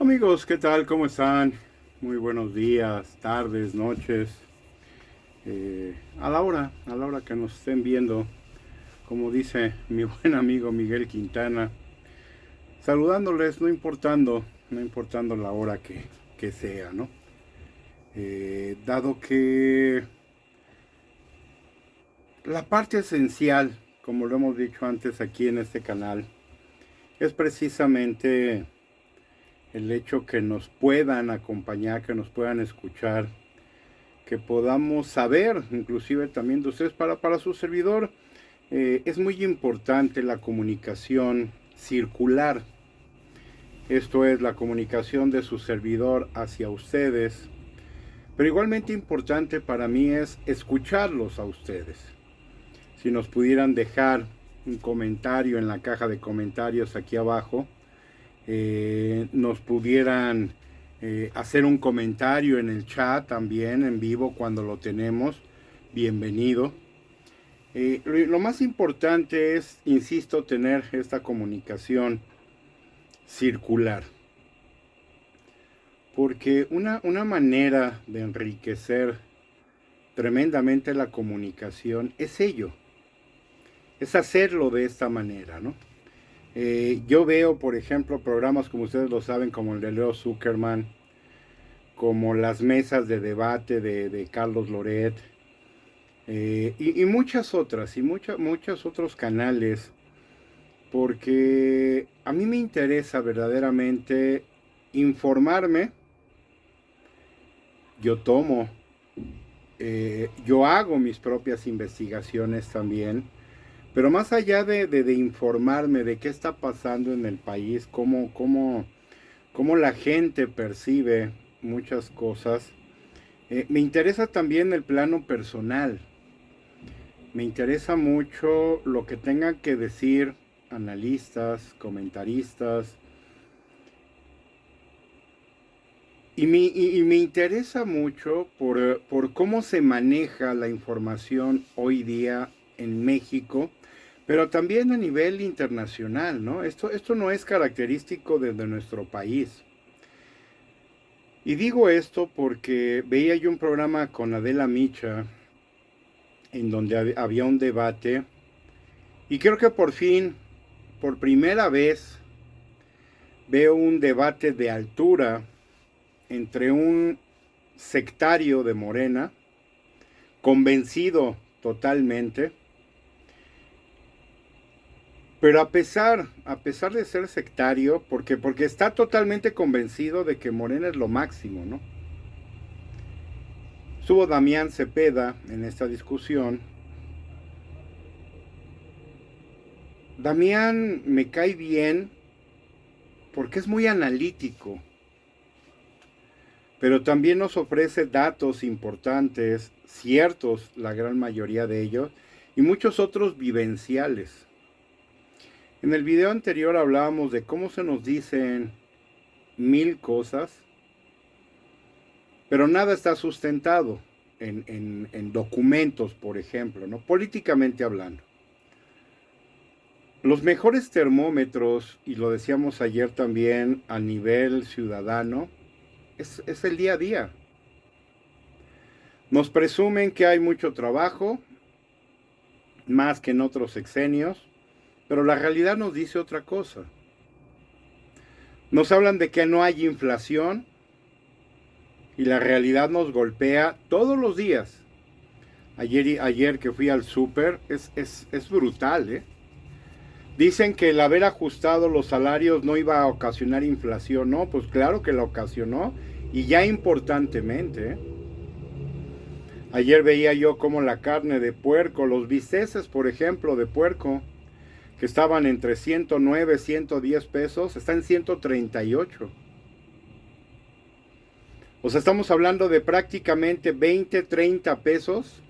Amigos, ¿qué tal? ¿Cómo están? Muy buenos días, tardes, noches. A la hora que nos estén viendo, como dice mi buen amigo Miguel Quintana, saludándoles, no importando la hora que sea, ¿no? Dado que la parte esencial, como lo hemos dicho antes aquí en este canal, es precisamente el hecho que nos puedan acompañar, que nos puedan escuchar, que podamos saber, inclusive también de ustedes, para su servidor, es muy importante la comunicación circular. Esto es la comunicación de su servidor hacia ustedes. Pero igualmente importante para mí es escucharlos a ustedes. Si nos pudieran dejar un comentario en la caja de comentarios aquí abajo, nos pudieran hacer un comentario en el chat también en vivo cuando lo tenemos, bienvenido. Lo más importante es, insisto, tener esta comunicación circular, porque una manera de enriquecer tremendamente la comunicación es ello, es hacerlo de esta manera, ¿no? Yo veo, por ejemplo, programas como ustedes lo saben, como el de Leo Zuckerman, como las mesas de debate de Carlos Loret, y muchas otras, y muchos otros canales, porque a mí me interesa verdaderamente informarme. Yo tomo, yo hago mis propias investigaciones también, pero más allá de informarme de qué está pasando en el país, cómo la gente percibe muchas cosas, me interesa también el plano personal. Me interesa mucho lo que tengan que decir analistas, comentaristas. Y me interesa mucho por cómo se maneja la información hoy día en México, pero también a nivel internacional, ¿no? Esto no es característico de nuestro país. Y digo esto porque veía yo un programa con Adela Micha, en donde había un debate, y creo que por fin, por primera vez, veo un debate de altura entre un sectario de Morena, convencido totalmente, pero a pesar de ser sectario, porque está totalmente convencido de que Morena es lo máximo, ¿no? Estuvo Damián Cepeda en esta discusión. Damián me cae bien porque es muy analítico, pero también nos ofrece datos importantes, ciertos, la gran mayoría de ellos, y muchos otros vivenciales. En el video anterior hablábamos de cómo se nos dicen mil cosas, pero nada está sustentado en documentos, por ejemplo, ¿no? Políticamente hablando. Los mejores termómetros, y lo decíamos ayer también a nivel ciudadano, es el día a día. Nos presumen que hay mucho trabajo, más que en otros sexenios, pero la realidad nos dice otra cosa. Nos hablan de que no hay inflación y la realidad nos golpea todos los días. Ayer que fui al súper es brutal, ¿eh? Dicen que el haber ajustado los salarios no iba a ocasionar inflación. No, pues claro que la ocasionó, y ya importantemente, ¿eh? Ayer veía yo como la carne de puerco, los bisteces, por ejemplo, de puerco, que estaban entre 109, 110 pesos, está en 138. O sea, estamos hablando de prácticamente 20, 30 pesos.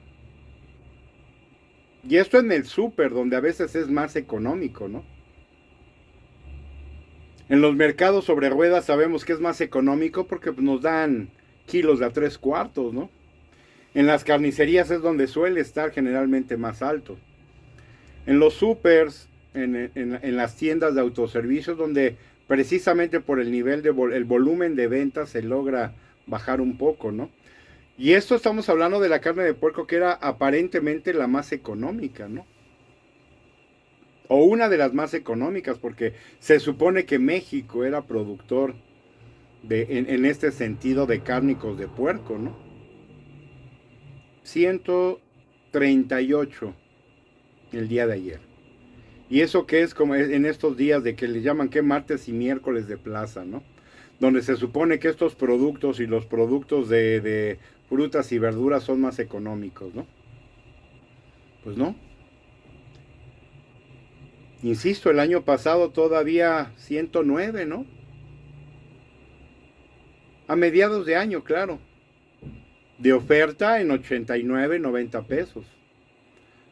Y esto en el súper, donde a veces es más económico, ¿no? En los mercados sobre ruedas sabemos que es más económico porque nos dan kilos de a 3/4, ¿no? En las carnicerías es donde suele estar generalmente más alto. En los supers, en las tiendas de autoservicios, donde precisamente por el nivel de el volumen de ventas se logra bajar un poco, ¿no? Y esto estamos hablando de la carne de puerco que era aparentemente la más económica, ¿no? O una de las más económicas, porque se supone que México era productor en este sentido de cárnicos de puerco, ¿no? 138 el día de ayer. Y eso que es como en estos días de que le llaman que martes y miércoles de plaza, ¿no? Donde se supone que estos productos y los productos de frutas y verduras son más económicos, ¿no? Pues no. Insisto, el año pasado todavía 109, ¿no? A mediados de año, claro. De oferta en 89, 90 pesos.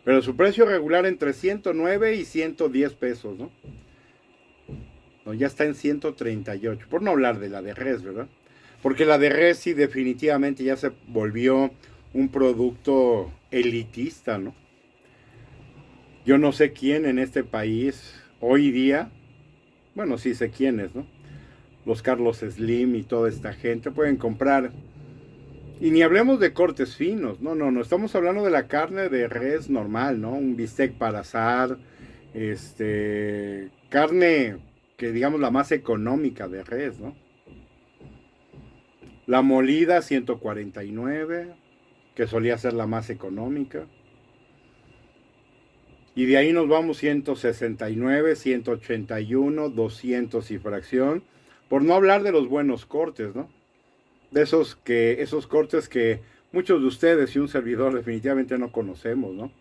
Pero su precio regular entre 109 y 110 pesos, ¿no? No, ya está en 138. Por no hablar de la de res, ¿verdad? Porque la de res sí definitivamente ya se volvió un producto elitista, ¿no? Yo no sé quién en este país hoy día, bueno, sí sé quiénes, ¿no? Los Carlos Slim y toda esta gente pueden comprar. Y ni hablemos de cortes finos, no, estamos hablando de la carne de res normal, ¿no? Un bistec para asar, carne que digamos la más económica de res, ¿no? La molida 149, que solía ser la más económica. Y de ahí nos vamos 169, 181, 200 y fracción. Por no hablar de los buenos cortes, ¿no? De esos cortes que muchos de ustedes y un servidor definitivamente no conocemos, ¿no?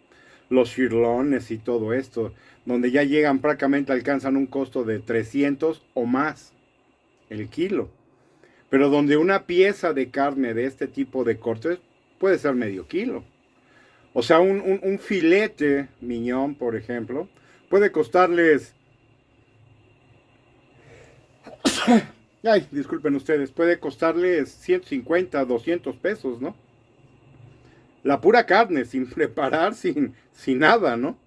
Los sirlones y todo esto, donde ya llegan prácticamente alcanzan un costo de 300 o más el kilo. Pero donde una pieza de carne de este tipo de cortes puede ser medio kilo. O sea, un filete miñón, por ejemplo, puede costarles... Ay, disculpen ustedes, puede costarles 150, 200 pesos, ¿no? La pura carne, sin preparar, sin nada, ¿no?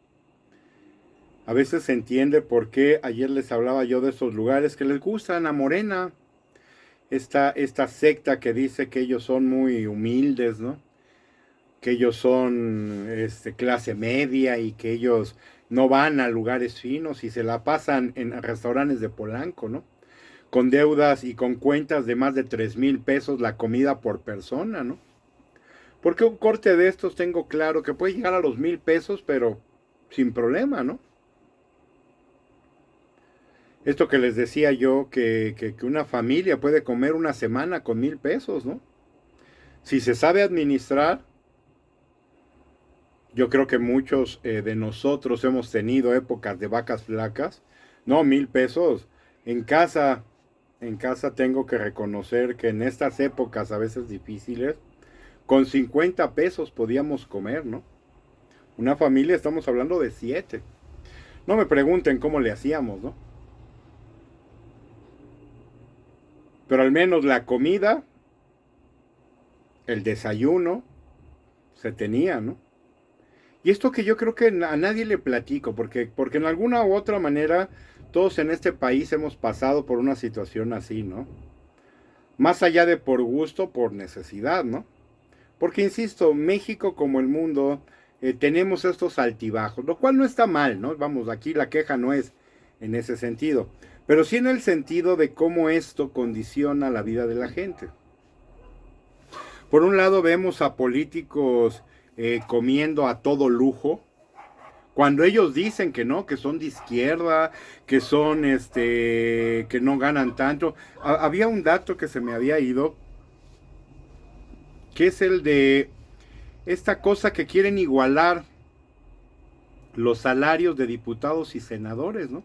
A veces se entiende por qué ayer les hablaba yo de esos lugares que les gustan a Morena. Esta secta que dice que ellos son muy humildes, ¿no? Que ellos son clase media y que ellos no van a lugares finos y se la pasan en restaurantes de Polanco, ¿no? Con deudas y con cuentas de más de 3,000 pesos la comida por persona, ¿no? Porque un corte de estos tengo claro que puede llegar a los 1,000 pesos, pero sin problema, ¿no? Esto que les decía yo, que una familia puede comer una semana con 1,000 pesos, ¿no? Si se sabe administrar, yo creo que muchos de nosotros hemos tenido épocas de vacas flacas. No, 1,000 pesos. En casa tengo que reconocer que en estas épocas a veces difíciles, con 50 pesos podíamos comer, ¿no? Una familia, estamos hablando de 7. No me pregunten cómo le hacíamos, ¿no? Pero al menos la comida, el desayuno, se tenía, ¿no? Y esto que yo creo que a nadie le platico, porque en alguna u otra manera todos en este país hemos pasado por una situación así, ¿no? Más allá de por gusto, por necesidad, ¿no? Porque, insisto, México como el mundo tenemos estos altibajos, lo cual no está mal, ¿no? Vamos, aquí la queja no es en ese sentido, pero sí en el sentido de cómo esto condiciona la vida de la gente. Por un lado vemos a políticos comiendo a todo lujo, cuando ellos dicen que no, que son de izquierda, que son, que no ganan tanto. Había un dato que se me había ido, que es el de esta cosa que quieren igualar los salarios de diputados y senadores, ¿no?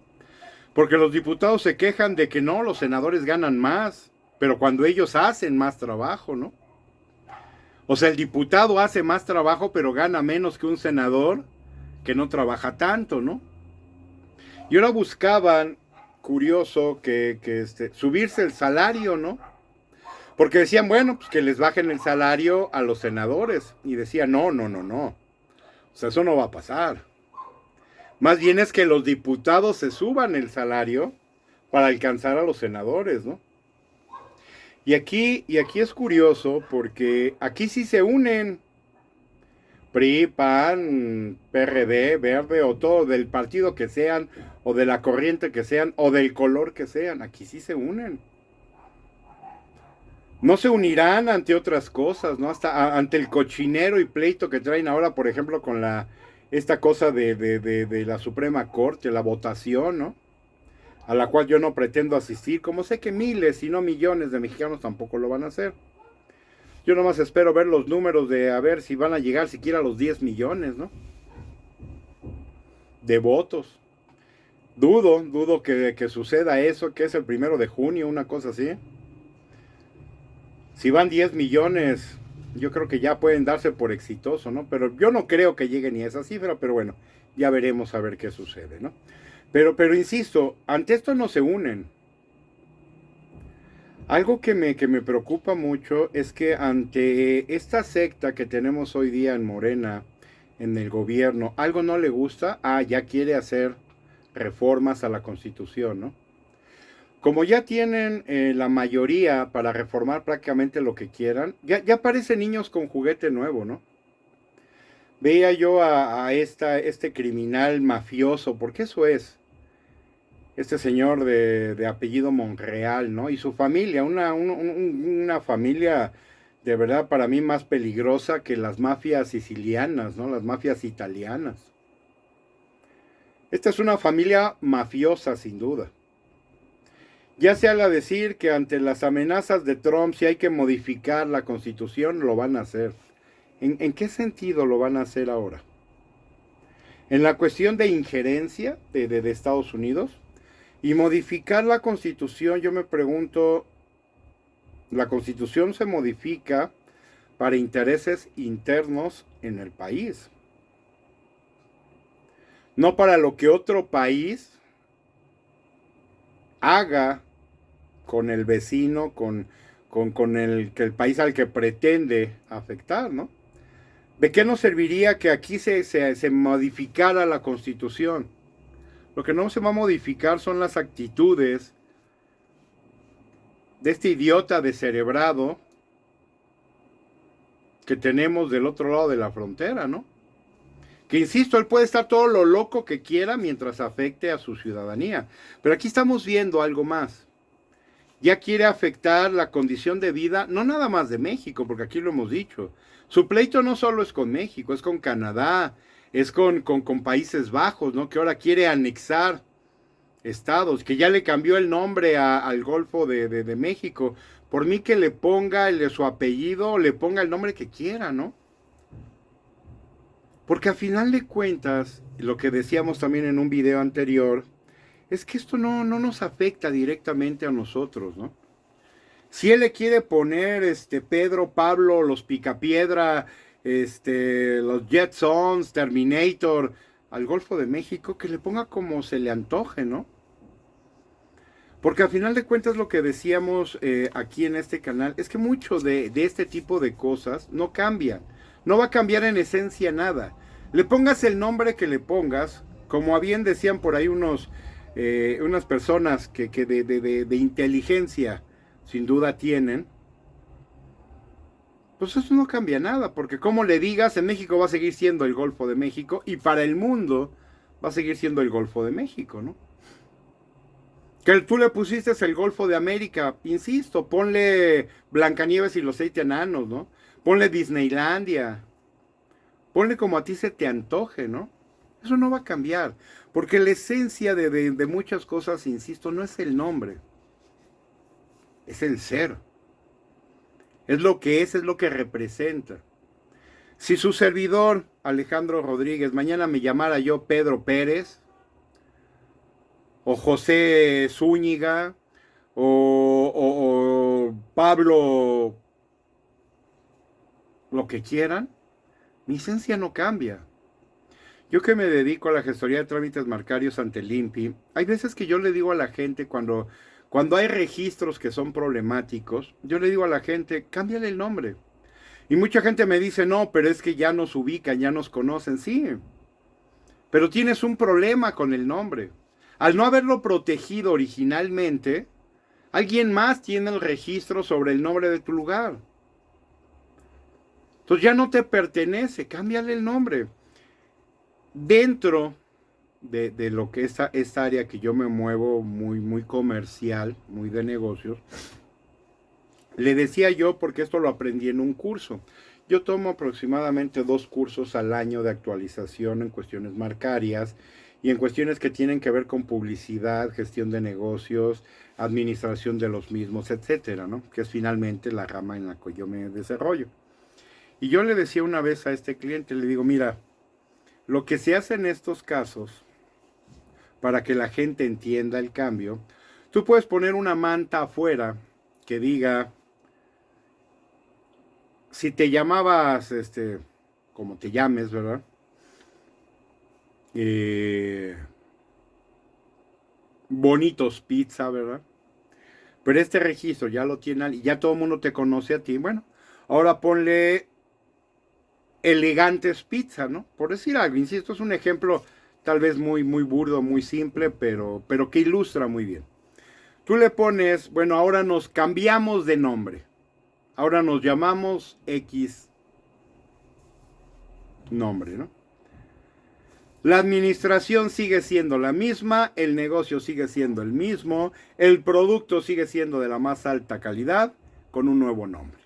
Porque los diputados se quejan de que no, los senadores ganan más, pero cuando ellos hacen más trabajo, ¿no? O sea, el diputado hace más trabajo, pero gana menos que un senador que no trabaja tanto, ¿no? Y ahora buscaban, curioso, que subirse el salario, ¿no? Porque decían, bueno, pues que les bajen el salario a los senadores. Y decían, no. O sea, eso no va a pasar. Más bien es que los diputados se suban el salario para alcanzar a los senadores, ¿no? Y aquí es curioso porque aquí sí se unen PRI, PAN, PRD, Verde o todo, del partido que sean, o de la corriente que sean, o del color que sean, aquí sí se unen. No se unirán ante otras cosas, ¿no? Ante el cochinero y pleito que traen ahora, por ejemplo, con esta cosa de la Suprema Corte, la votación, ¿no? A la cual yo no pretendo asistir, como sé que miles, si no millones de mexicanos tampoco lo van a hacer. Yo nomás espero ver los números de a ver si van a llegar siquiera a los 10 millones, ¿no? De votos. Dudo que suceda eso, que es el 1 de junio, una cosa así. Si van 10 millones, yo creo que ya pueden darse por exitoso, ¿no? Pero yo no creo que llegue ni a esa cifra, pero bueno, ya veremos a ver qué sucede, ¿no? Pero insisto, ante esto no se unen. Algo que me preocupa mucho es que ante esta secta que tenemos hoy día en Morena, en el gobierno, algo no le gusta, ya quiere hacer reformas a la Constitución, ¿no? Como ya tienen la mayoría para reformar prácticamente lo que quieran, ya parecen niños con juguete nuevo, ¿no? Veía yo este criminal mafioso, porque eso es, este señor de apellido Monreal, ¿no? Y su familia, una familia de verdad para mí más peligrosa que las mafias sicilianas, ¿no? Las mafias italianas. Esta es una familia mafiosa, sin duda. Ya se habla decir que ante las amenazas de Trump, si hay que modificar la Constitución, lo van a hacer. ¿En qué sentido lo van a hacer ahora? En la cuestión de injerencia de Estados Unidos. Y modificar la Constitución, yo me pregunto, la Constitución se modifica para intereses internos en el país. No para lo que otro país haga con el vecino, con el país al que pretende afectar, ¿no? ¿De qué nos serviría que aquí se modificara la Constitución? Lo que no se va a modificar son las actitudes de este idiota descerebrado que tenemos del otro lado de la frontera, ¿no? Que insisto, él puede estar todo lo loco que quiera mientras afecte a su ciudadanía. Pero aquí estamos viendo algo más. Ya quiere afectar la condición de vida, no nada más de México, porque aquí lo hemos dicho. Su pleito no solo es con México, es con Canadá, es con Países Bajos, ¿no? Que ahora quiere anexar estados, que ya le cambió el nombre al Golfo de México. Por mí que le ponga su apellido, le ponga el nombre que quiera, ¿no? Porque a final de cuentas, lo que decíamos también en un video anterior, es que esto no nos afecta directamente a nosotros, ¿no? Si él le quiere poner Pedro, Pablo, los Picapiedra, los Jetsons, Terminator, al Golfo de México, que le ponga como se le antoje, ¿no? Porque al final de cuentas lo que decíamos aquí en este canal es que mucho de este tipo de cosas no cambian. No va a cambiar en esencia nada. Le pongas el nombre que le pongas, como bien decían por ahí unas personas que de inteligencia sin duda tienen, pues eso no cambia nada, porque como le digas, en México va a seguir siendo el Golfo de México y para el mundo va a seguir siendo el Golfo de México, ¿no? Que tú le pusiste el Golfo de América, insisto, ponle Blancanieves y los 7 enanos, ¿no? Ponle Disneylandia, ponle como a ti se te antoje, ¿no? Eso no va a cambiar, porque la esencia de muchas cosas, insisto, no es el nombre, es el ser. Es lo que es lo que representa. Si su servidor, Alejandro Rodríguez, mañana me llamara yo Pedro Pérez, o José Zúñiga, o Pablo, lo que quieran, mi esencia no cambia. Yo que me dedico a la gestoría de trámites bancarios ante el INPI, hay veces que yo le digo a la gente cuando hay registros que son problemáticos, yo le digo a la gente, cámbiale el nombre. Y mucha gente me dice, no, pero es que ya nos ubican, ya nos conocen. Sí, pero tienes un problema con el nombre. Al no haberlo protegido originalmente, alguien más tiene el registro sobre el nombre de tu lugar. Entonces ya no te pertenece, cámbiale el nombre. Dentro de lo que es esta área que yo me muevo muy comercial, muy de negocios, le decía yo, porque esto lo aprendí en un curso. Yo tomo aproximadamente 2 cursos al año de actualización en cuestiones marcarias y en cuestiones que tienen que ver con publicidad, gestión de negocios, administración de los mismos, etcétera, ¿no? Que es finalmente la rama en la que yo me desarrollo. Y yo le decía una vez a este cliente, le digo, mira, lo que se hace en estos casos, para que la gente entienda el cambio, tú puedes poner una manta afuera que diga, si te llamabas, como te llames, ¿verdad? Bonitos Pizza, ¿verdad? Pero este registro ya lo tiene, ya todo el mundo te conoce a ti. Bueno, ahora ponle Elegantes Pizza, ¿no? Por decir algo, insisto, es un ejemplo tal vez muy burdo, muy simple, pero que ilustra muy bien. Tú le pones, bueno, ahora nos cambiamos de nombre. Ahora nos llamamos X nombre, ¿no? La administración sigue siendo la misma, el negocio sigue siendo el mismo, el producto sigue siendo de la más alta calidad, con un nuevo nombre.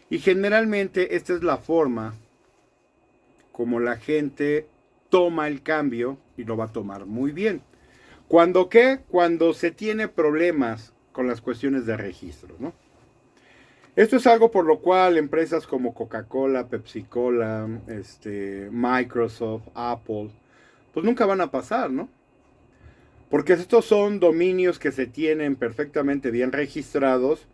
Y generalmente esta es la forma como la gente toma el cambio y lo va a tomar muy bien. ¿Cuándo qué? Cuando se tiene problemas con las cuestiones de registro, ¿no? Esto es algo por lo cual empresas como Coca-Cola, Pepsi-Cola, Microsoft, Apple, pues nunca van a pasar, ¿no? Porque estos son dominios que se tienen perfectamente bien registrados,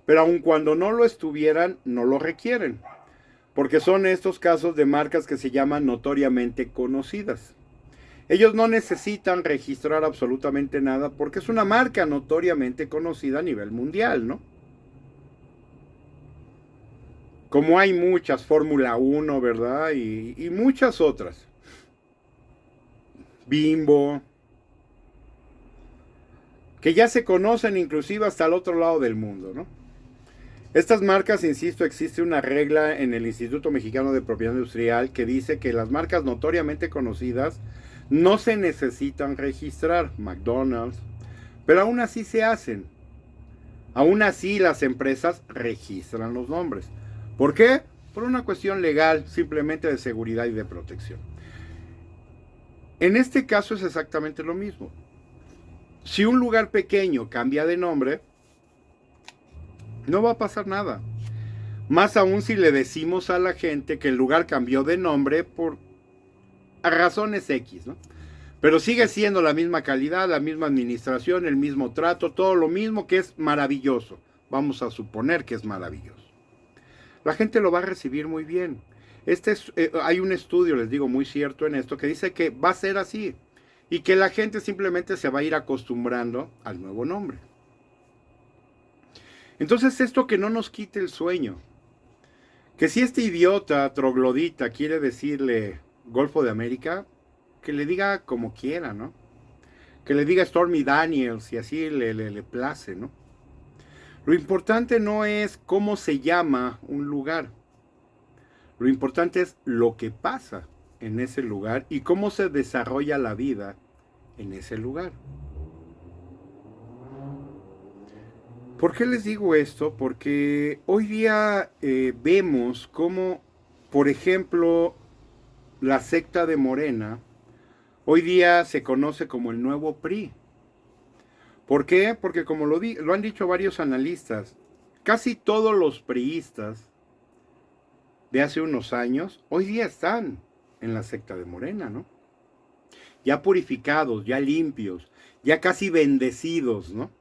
pero aun cuando no lo estuvieran, no lo requieren. Porque son estos casos de marcas que se llaman notoriamente conocidas. Ellos no necesitan registrar absolutamente nada porque es una marca notoriamente conocida a nivel mundial, ¿no? Como hay muchas, Fórmula 1, ¿verdad? Y muchas otras. Bimbo, que ya se conocen inclusive hasta el otro lado del mundo, ¿no? Estas marcas, insisto, existe una regla en el Instituto Mexicano de Propiedad Industrial que dice que las marcas notoriamente conocidas no se necesitan registrar, McDonald's, pero aún así se hacen. Aún así las empresas registran los nombres. ¿Por qué? Por una cuestión legal, simplemente de seguridad y de protección. En este caso es exactamente lo mismo. Si un lugar pequeño cambia de nombre, no va a pasar nada. Más aún si le decimos a la gente que el lugar cambió de nombre por razones X, ¿no? Pero sigue siendo la misma calidad, la misma administración, el mismo trato, todo lo mismo, que es maravilloso. Vamos a suponer que es maravilloso. La gente lo va a recibir muy bien. Hay un estudio, les digo, muy cierto en esto, que dice que va a ser así. Y que la gente simplemente se va a ir acostumbrando al nuevo nombre. Entonces esto que no nos quite el sueño. Que si este idiota troglodita quiere decirle Golfo de América, que le diga como quiera, ¿no? Que le diga Stormy Daniels y así le place, ¿no? Lo importante no es cómo se llama un lugar. Lo importante es lo que pasa en ese lugar y cómo se desarrolla la vida en ese lugar. ¿Por qué les digo esto? Porque hoy día vemos cómo, por ejemplo, la secta de Morena, hoy día se conoce como el nuevo PRI. ¿Por qué? Porque como lo han dicho varios analistas, casi todos los priistas de hace unos años, hoy día están en la secta de Morena, ¿no? Ya purificados, ya limpios, ya casi bendecidos, ¿no?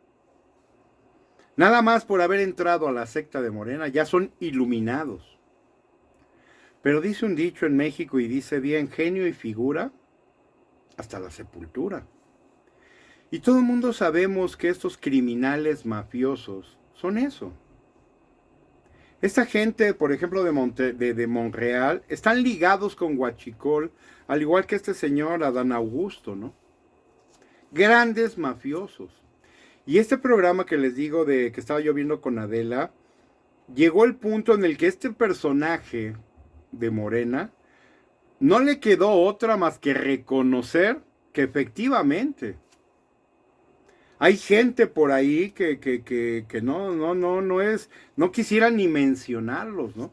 Nada más por haber entrado a la secta de Morena, ya son iluminados. Pero dice un dicho en México y dice bien, genio y figura hasta la sepultura. Y todo el mundo sabemos que estos criminales mafiosos son eso. Esta gente, por ejemplo, de Monreal, están ligados con Huachicol, al igual que este señor Adán Augusto, ¿no? grandes mafiosos. Y este programa que les digo de que estaba yo viendo con Adela, llegó el punto en el que este personaje de Morena no le quedó otra más que reconocer que efectivamente hay gente por ahí que no es, no quisiera ni mencionarlos, ¿no?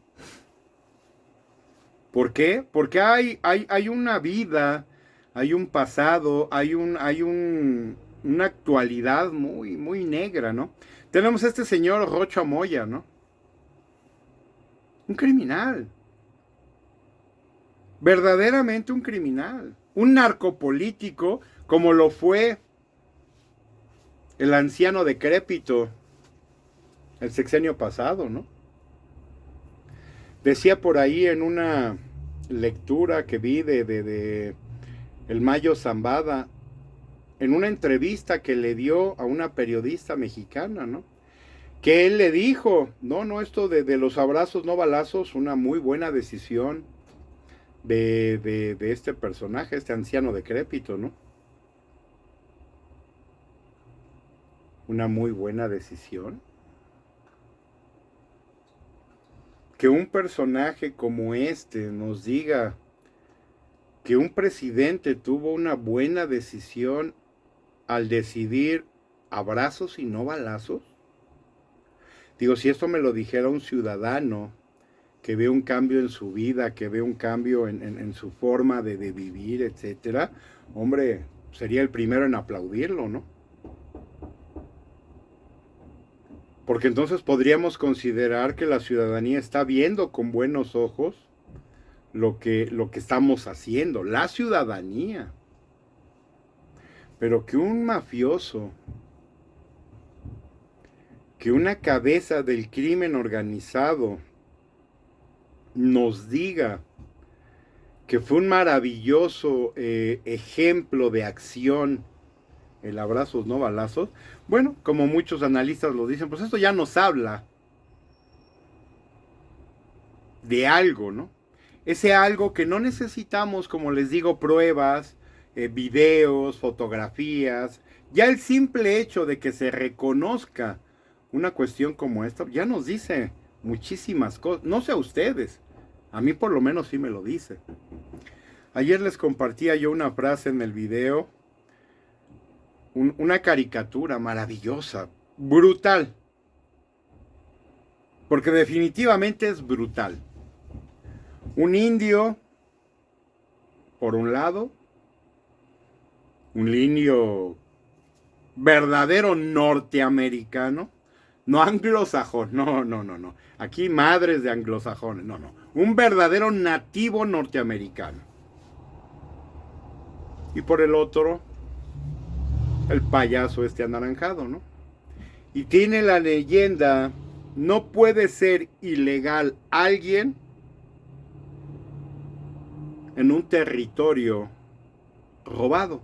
¿Por qué? Porque hay una vida, hay un pasado, una actualidad muy negra, ¿no? Tenemos a este señor Rocha Moya, ¿no? Un criminal, verdaderamente un criminal, un narcopolítico como lo fue el anciano decrépito el sexenio pasado, ¿no? Decía por ahí en una lectura que vi de el Mayo Zambada, en una entrevista que le dio a una periodista mexicana, ¿no? Que él le dijo, no, esto de los abrazos no balazos, una muy buena decisión de este personaje, este anciano decrépito, ¿no? Una muy buena decisión. Que un personaje como este nos diga que un presidente tuvo una buena decisión al decidir abrazos y no balazos. Digo, si esto me lo dijera un ciudadano que ve un cambio en su vida, que ve un cambio en su forma de vivir, etcétera, hombre, sería el primero en aplaudirlo, ¿no? Porque entonces podríamos considerar que la ciudadanía está viendo con buenos ojos lo que estamos haciendo, la ciudadanía. Pero que un mafioso, que una cabeza del crimen organizado nos diga que fue un maravilloso ejemplo de acción el abrazos no balazos, bueno, como muchos analistas lo dicen, pues esto ya nos habla de algo, ¿no? Ese algo que no necesitamos, como les digo, pruebas, videos, fotografías. Ya el simple hecho de que se reconozca una cuestión como esta, ya nos dice muchísimas cosas. No sé a ustedes, a mí por lo menos sí me lo dice. Ayer les compartía yo una frase en el video, una caricatura maravillosa, brutal, porque definitivamente es brutal. Un indio, por un lado, un indio verdadero norteamericano, no anglosajón, no. Aquí madres de anglosajones, no. Un verdadero nativo norteamericano. Y por el otro, el payaso este anaranjado, ¿no? Y tiene la leyenda, no puede ser ilegal alguien en un territorio robado.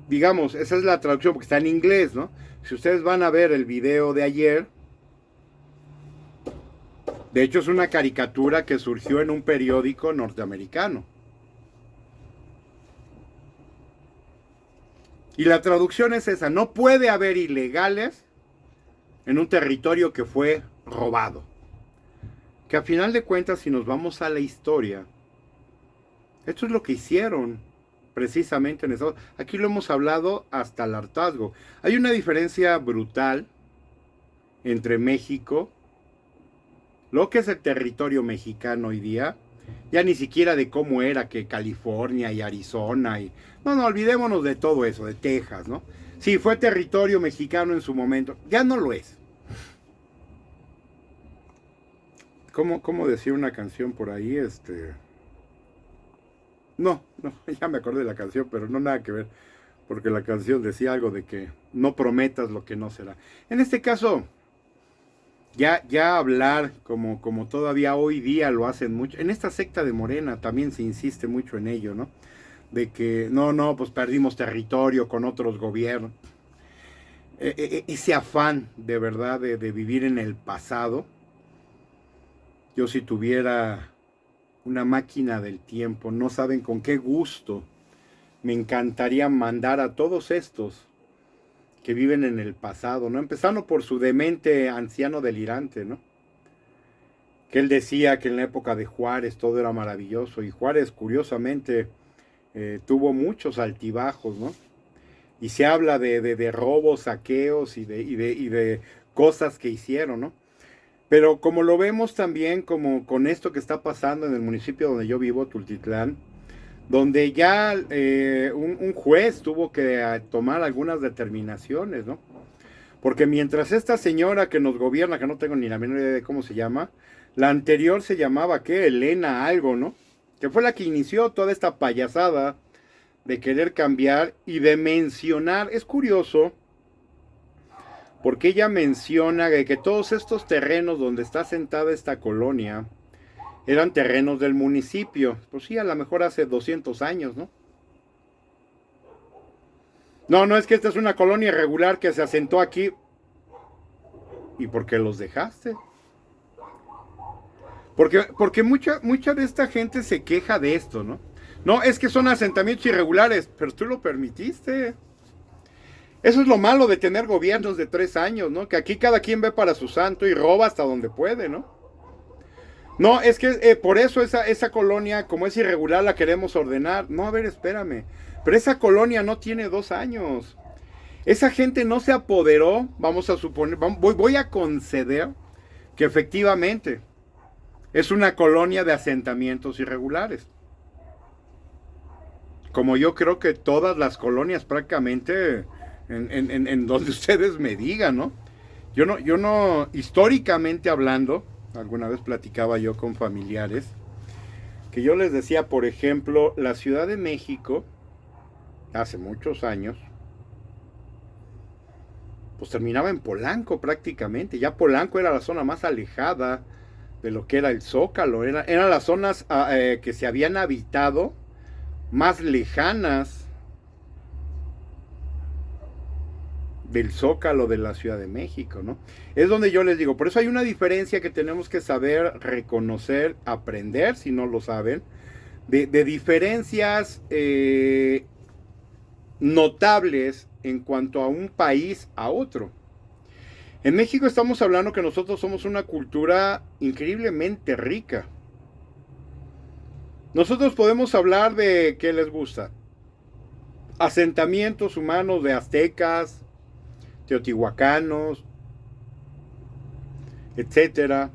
Digamos, esa es la traducción porque está en inglés, ¿no? Si ustedes van a ver el video de ayer, de hecho es una caricatura que surgió en un periódico norteamericano. Y la traducción es esa, no puede haber ilegales en un territorio que fue robado. Que a final de cuentas, si nos vamos a la historia, esto es lo que hicieron precisamente en Estados Unidos. Aquí lo hemos hablado hasta el hartazgo. Hay una diferencia brutal entre México, lo que es el territorio mexicano hoy día, ya ni siquiera de cómo era que California y Arizona y... No, olvidémonos de todo eso, de Texas, ¿no? Sí, fue territorio mexicano en su momento, ya no lo es. ¿Cómo decía una canción por ahí? No, ya me acordé de la canción, pero no nada que ver, porque la canción decía algo de que no prometas lo que no será. En este caso, ya hablar como todavía hoy día lo hacen mucho, en esta secta de Morena también se insiste mucho en ello, ¿no? De que pues perdimos territorio con otros gobiernos. Ese afán de verdad de vivir en el pasado, yo si tuviera una máquina del tiempo, no saben con qué gusto me encantaría mandar a todos estos que viven en el pasado, ¿no? Empezando por su demente anciano delirante, ¿no? Que él decía que en la época de Juárez todo era maravilloso, y Juárez, curiosamente, tuvo muchos altibajos, ¿no? Y se habla de robos, saqueos y de cosas que hicieron, ¿no? Pero como lo vemos también como con esto que está pasando en el municipio donde yo vivo, Tultitlán, donde ya un juez tuvo que tomar algunas determinaciones, ¿no? Porque mientras esta señora que nos gobierna, que no tengo ni la menor idea de cómo se llama, la anterior se llamaba, ¿qué? Elena algo, ¿no? Que fue la que inició toda esta payasada de querer cambiar y de mencionar. Es curioso, porque ella menciona que todos estos terrenos donde está sentada esta colonia eran terrenos del municipio. Pues sí, a lo mejor hace 200 años, ¿no? No, no, es que esta es una colonia irregular que se asentó aquí. ¿Y por qué los dejaste? Porque mucha de esta gente se queja de esto, ¿no? No, es que son asentamientos irregulares, pero tú lo permitiste. Eso es lo malo de tener gobiernos de 3 años, ¿no? Que aquí cada quien ve para su santo y roba hasta donde puede, ¿no? No, es que por eso esa colonia, como es irregular, la queremos ordenar. No, a ver, espérame. Pero esa colonia no tiene 2 años. Esa gente no se apoderó, vamos a suponer, voy a conceder que efectivamente es una colonia de asentamientos irregulares. Como yo creo que todas las colonias prácticamente en donde ustedes me digan, ¿no? Yo no, históricamente hablando, alguna vez platicaba yo con familiares, que yo les decía, por ejemplo, la Ciudad de México, hace muchos años, pues terminaba en Polanco prácticamente. Ya Polanco era la zona más alejada de lo que era el Zócalo. Eran las zonas que se habían habitado más lejanas del Zócalo de la Ciudad de México, ¿no? Es donde yo les digo, por eso hay una diferencia que tenemos que saber reconocer, aprender, si no lo saben, de diferencias notables en cuanto a un país a otro. En México estamos hablando que nosotros somos una cultura increíblemente rica. Nosotros podemos hablar de qué les gusta. Asentamientos humanos de aztecas, teotihuacanos, etcétera.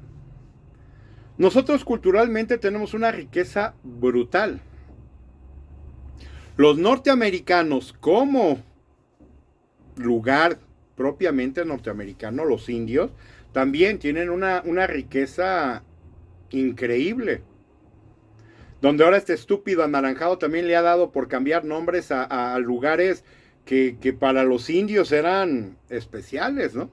Nosotros culturalmente tenemos una riqueza brutal. Los norteamericanos, como lugar propiamente norteamericano, los indios, también tienen una riqueza increíble. Donde ahora este estúpido anaranjado también le ha dado por cambiar nombres a lugares que para los indios eran especiales, ¿no?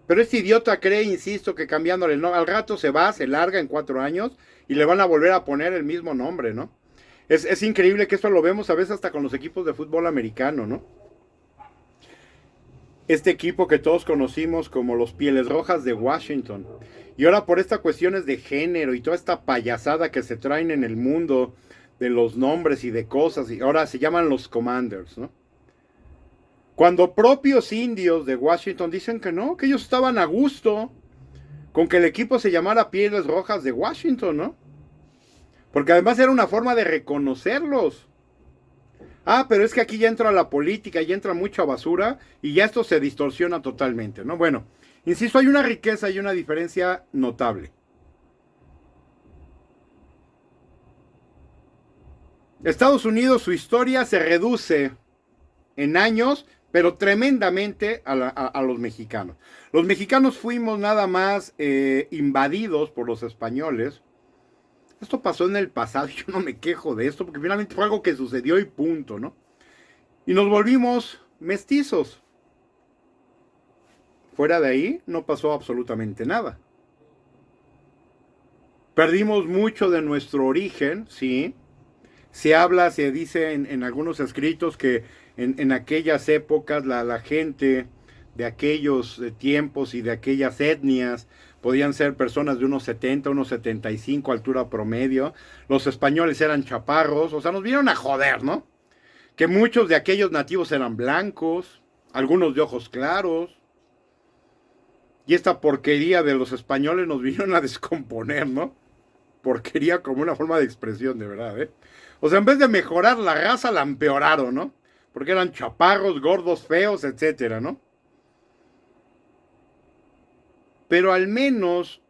Pero este idiota cree, insisto, que cambiándole el nombre, al rato se va, se larga en 4 años y le van a volver a poner el mismo nombre, ¿no? Es increíble que esto lo vemos a veces hasta con los equipos de fútbol americano, ¿no? Este equipo que todos conocimos como los Pieles Rojas de Washington. Y ahora por estas cuestiones de género y toda esta payasada que se traen en el mundo de los nombres y de cosas, y ahora se llaman los Commanders, ¿no? Cuando propios indios de Washington dicen que no, que ellos estaban a gusto con que el equipo se llamara Pieles Rojas de Washington, ¿no? Porque además era una forma de reconocerlos. Ah, pero es que aquí ya entra la política, ya entra mucha basura y ya esto se distorsiona totalmente, ¿no? Bueno, insisto, hay una riqueza y una diferencia notable. Estados Unidos, su historia se reduce en años, pero tremendamente a los mexicanos. Los mexicanos fuimos nada más invadidos por los españoles. Esto pasó en el pasado y yo no me quejo de esto porque finalmente fue algo que sucedió y punto, ¿no? Y nos volvimos mestizos. Fuera de ahí no pasó absolutamente nada. Perdimos mucho de nuestro origen, sí. Se habla, se dice en algunos escritos que en aquellas épocas la gente de aquellos tiempos y de aquellas etnias. Podían ser personas de unos 70, unos 75, altura promedio. Los españoles eran chaparros, o sea, nos vinieron a joder, ¿no? Que muchos de aquellos nativos eran blancos, algunos de ojos claros. Y esta porquería de los españoles nos vinieron a descomponer, ¿no? Porquería como una forma de expresión, de verdad, ¿eh? O sea, en vez de mejorar la raza, la empeoraron, ¿no? Porque eran chaparros, gordos, feos, etcétera, ¿no? Pero al menos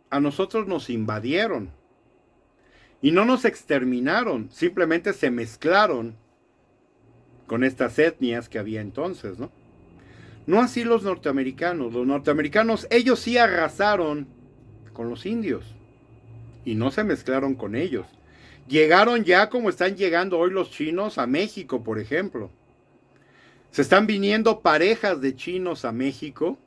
a nosotros nos invadieron. Y no nos exterminaron, simplemente se mezclaron con estas etnias que había entonces, ¿no? No así los norteamericanos. Los norteamericanos, ellos sí arrasaron con los indios y no se mezclaron con ellos. Llegaron ya como están llegando hoy los chinos a México, por ejemplo. Se están viniendo parejas de chinos a México.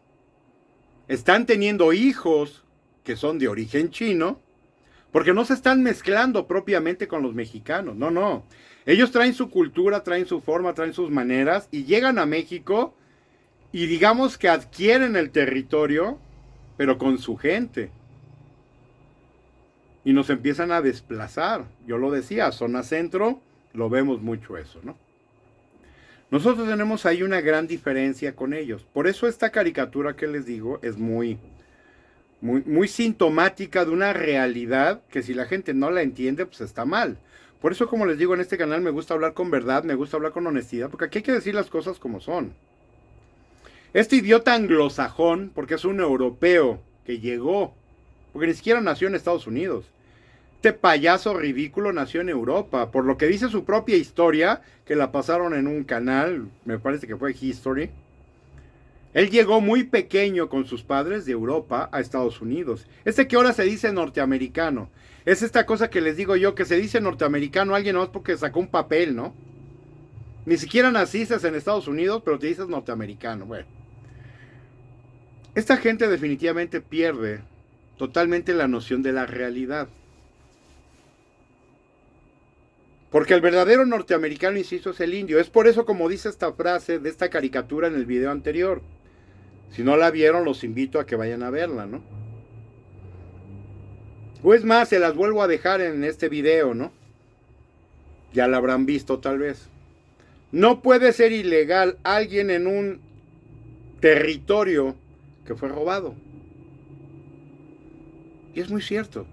Están teniendo hijos que son de origen chino, porque no se están mezclando propiamente con los mexicanos. No, no. Ellos traen su cultura, traen su forma, traen sus maneras y llegan a México y digamos que adquieren el territorio, pero con su gente. Y nos empiezan a desplazar. Yo lo decía, zona centro, lo vemos mucho eso, ¿no? Nosotros tenemos ahí una gran diferencia con ellos. Por eso esta caricatura que les digo es muy sintomática de una realidad que si la gente no la entiende, pues está mal. Por eso, como les digo, en este canal me gusta hablar con verdad, me gusta hablar con honestidad, porque aquí hay que decir las cosas como son. Este idiota anglosajón, porque es un europeo que llegó, porque ni siquiera nació en Estados Unidos. Este payaso ridículo nació en Europa, por lo que dice su propia historia, que la pasaron en un canal, me parece que fue History. Él llegó muy pequeño con sus padres de Europa a Estados Unidos. Que ahora se dice norteamericano. Es esta cosa que les digo yo, que se dice norteamericano a alguien más porque sacó un papel, ¿no? Ni siquiera naciste en Estados Unidos, pero te dices norteamericano. Bueno. Esta gente definitivamente pierde totalmente la noción de la realidad. Porque el verdadero norteamericano, insisto, es el indio. Es por eso, como dice esta frase de esta caricatura en el video anterior. Si no la vieron, los invito a que vayan a verla, ¿no? O es más, se las vuelvo a dejar en este video, ¿no? Ya la habrán visto tal vez. No puede ser ilegal alguien en un territorio que fue robado. Y es muy cierto.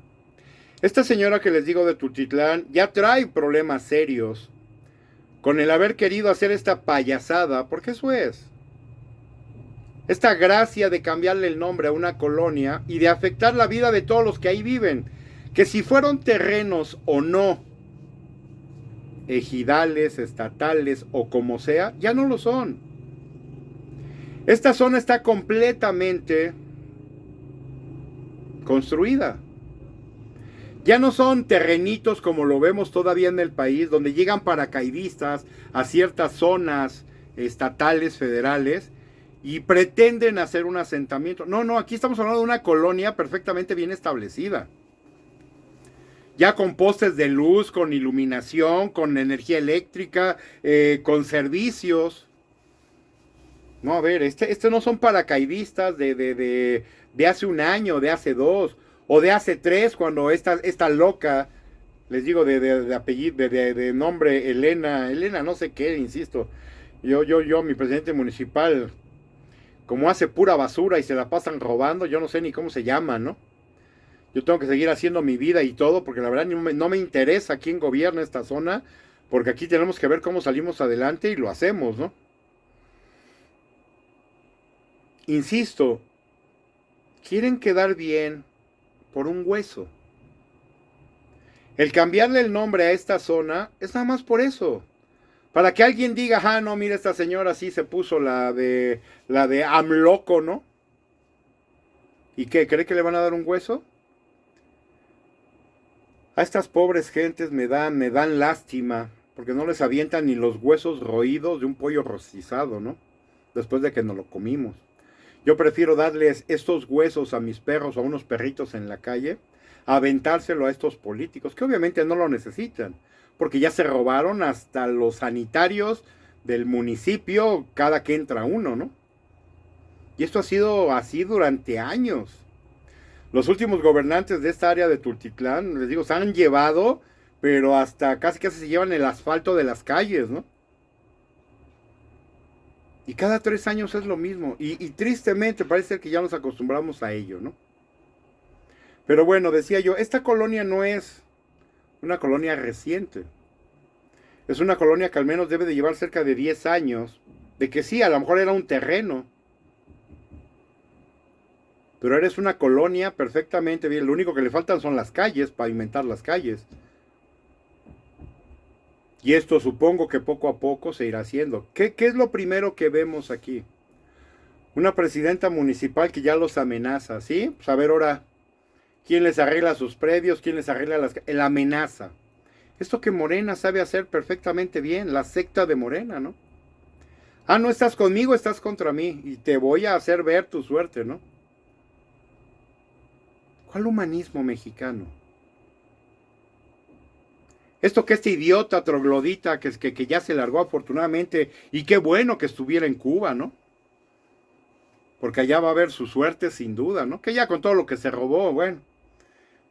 Esta señora que les digo de Tultitlán ya trae problemas serios con el haber querido hacer esta payasada, porque eso es. Esta gracia de cambiarle el nombre a una colonia y de afectar la vida de todos los que ahí viven, que si fueron terrenos o no, ejidales, estatales o como sea, ya no lo son. Esta zona está completamente construida. Ya no son terrenitos como lo vemos todavía en el país, donde llegan paracaidistas a ciertas zonas estatales, federales, y pretenden hacer un asentamiento. No, no, aquí estamos hablando de una colonia perfectamente bien establecida. Ya con postes de luz, con iluminación, con energía eléctrica, con servicios. No, a ver, este no son paracaidistas de hace un año, de hace 2, o de hace 3, cuando esta loca, les digo de apellido, de nombre Elena no sé qué, insisto. Mi presidente municipal, como hace pura basura y se la pasan robando, yo no sé ni cómo se llama, ¿no? Yo tengo que seguir haciendo mi vida y todo, porque la verdad no me interesa quién gobierna esta zona, porque aquí tenemos que ver cómo salimos adelante y lo hacemos, ¿no? Insisto, quieren quedar bien por un hueso. El cambiarle el nombre a esta zona es nada más por eso. Para que alguien diga, ah, no, mira, esta señora sí se puso la de AMLOCO, ¿no? ¿Y qué? ¿Cree que le van a dar un hueso? A estas pobres gentes me dan lástima, porque no les avientan ni los huesos roídos de un pollo rostizado, ¿no? Después de que nos lo comimos. Yo prefiero darles estos huesos a mis perros o a unos perritos en la calle, a aventárselo a estos políticos, que obviamente no lo necesitan, porque ya se robaron hasta los sanitarios del municipio cada que entra uno, ¿no? Y esto ha sido así durante años. Los últimos gobernantes de esta área de Tultitlán, les digo, se han llevado, pero hasta casi casi se llevan el asfalto de las calles, ¿no? Y cada 3 años es lo mismo. Y tristemente parece que ya nos acostumbramos a ello, ¿no? Pero bueno, decía yo, esta colonia no es una colonia reciente. Es una colonia que al menos debe de llevar cerca de 10 años. De que sí, a lo mejor era un terreno. Pero eres una colonia perfectamente bien. Lo único que le faltan son las calles, pavimentar las calles. Y esto supongo que poco a poco se irá haciendo. ¿Qué es lo primero que vemos aquí? Una presidenta municipal que ya los amenaza, ¿sí? Pues a ver ahora, ¿quién les arregla sus predios? ¿Quién les arregla las... La amenaza. Esto que Morena sabe hacer perfectamente bien, la secta de Morena, ¿no? Ah, no estás conmigo, estás contra mí y te voy a hacer ver tu suerte, ¿no? ¿Cuál humanismo mexicano? Esto que este idiota troglodita que ya se largó afortunadamente y qué bueno que estuviera en Cuba, ¿no? Porque allá va a haber su suerte sin duda, ¿no? Que ya con todo lo que se robó, bueno,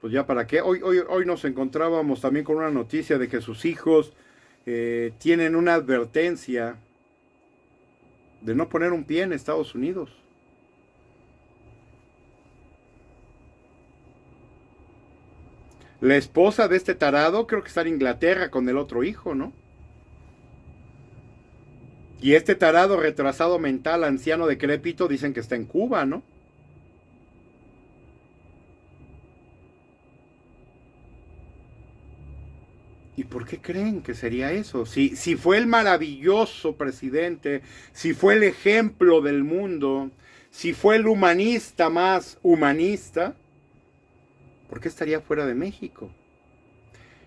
pues ya para qué. Hoy nos encontrábamos también con una noticia de que sus hijos tienen una advertencia de no poner un pie en Estados Unidos. La esposa de este tarado creo que está en Inglaterra con el otro hijo, ¿no? Y este tarado retrasado mental, anciano decrépito, dicen que está en Cuba, ¿no? ¿Y por qué creen que sería eso? Si fue el maravilloso presidente, si fue el ejemplo del mundo, si fue el humanista más humanista, ¿por qué estaría fuera de México?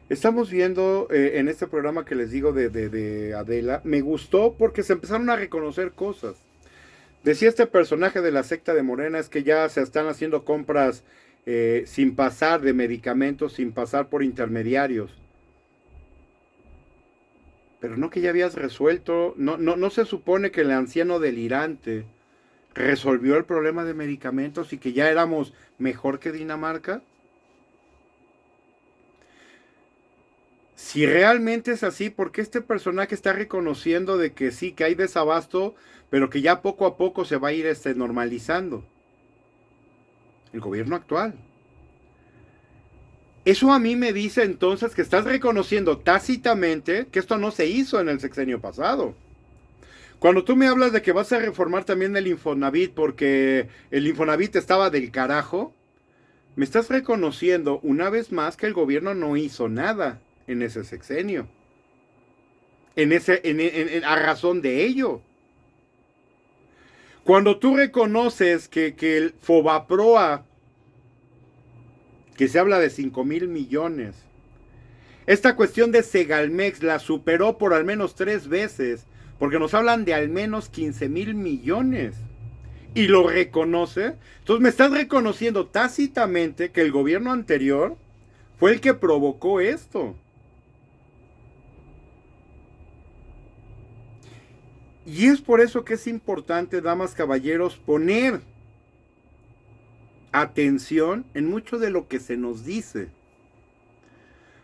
Estamos viendo en este programa que les digo de Adela, me gustó porque se empezaron a reconocer cosas. Decía este personaje de la secta de Morena es que ya se están haciendo compras sin pasar de medicamentos, sin pasar por intermediarios. Pero no que ya habías resuelto, no se supone que el anciano delirante resolvió el problema de medicamentos y que ya éramos mejor que Dinamarca. Si realmente es así, ¿por qué este personaje está reconociendo de que sí, que hay desabasto, pero que ya poco a poco se va a ir normalizando? El gobierno actual. Eso a mí me dice entonces que estás reconociendo tácitamente que esto no se hizo en el sexenio pasado. Cuando tú me hablas de que vas a reformar también el Infonavit porque el Infonavit estaba del carajo, me estás reconociendo una vez más que el gobierno no hizo nada en ese sexenio. A razón de ello. Cuando tú reconoces que el Fobaproa, que se habla de 5,000 millones, esta cuestión de Segalmex la superó por al menos 3 veces, porque nos hablan de al menos 15,000 millones. Y lo reconoce, entonces me estás reconociendo tácitamente que el gobierno anterior fue el que provocó esto. Y es por eso que es importante, damas, caballeros, poner atención en mucho de lo que se nos dice.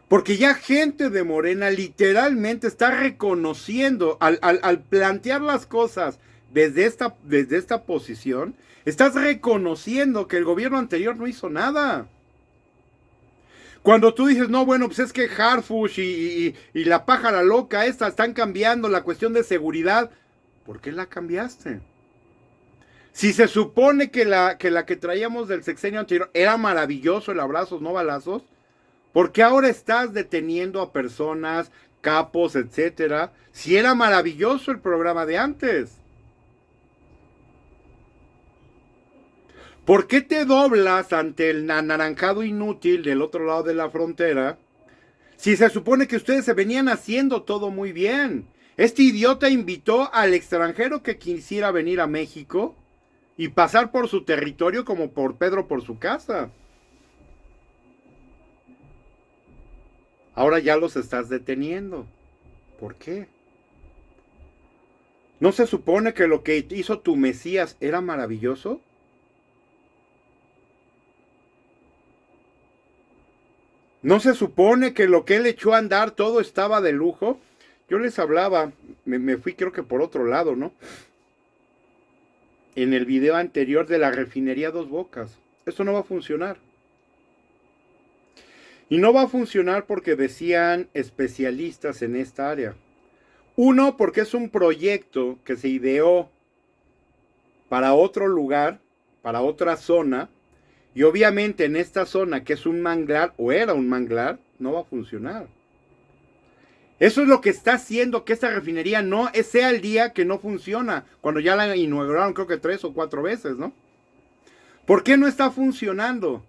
Porque ya gente de Morena literalmente está reconociendo, al plantear las cosas desde esta posición, estás reconociendo que el gobierno anterior no hizo nada. Cuando tú dices, no, bueno, pues es que Harfush y la pájara loca esta están cambiando la cuestión de seguridad, ¿por qué la cambiaste? Si se supone que traíamos del sexenio anterior era maravilloso el abrazos, no balazos, ¿por qué ahora estás deteniendo a personas, capos, etcétera? Si era maravilloso el programa de antes. ¿Por qué te doblas ante el anaranjado inútil del otro lado de la frontera? Si se supone que ustedes se venían haciendo todo muy bien. Este idiota invitó al extranjero que quisiera venir a México y pasar por su territorio como por Pedro por su casa. Ahora ya los estás deteniendo. ¿Por qué? ¿No se supone que lo que hizo tu Mesías era maravilloso? ¿No se supone que lo que él echó a andar todo estaba de lujo? Yo les hablaba, me fui creo que por otro lado, ¿no? En el video anterior de la refinería Dos Bocas. Esto no va a funcionar. Y no va a funcionar porque decían especialistas en esta área. Uno, porque es un proyecto que se ideó para otro lugar, para otra zona, y obviamente en esta zona que es un manglar, o era un manglar, no va a funcionar. Eso es lo que está haciendo que esta refinería no sea el día que no funciona, cuando ya la inauguraron creo que 3 o 4 veces, ¿no? ¿Por qué no está funcionando?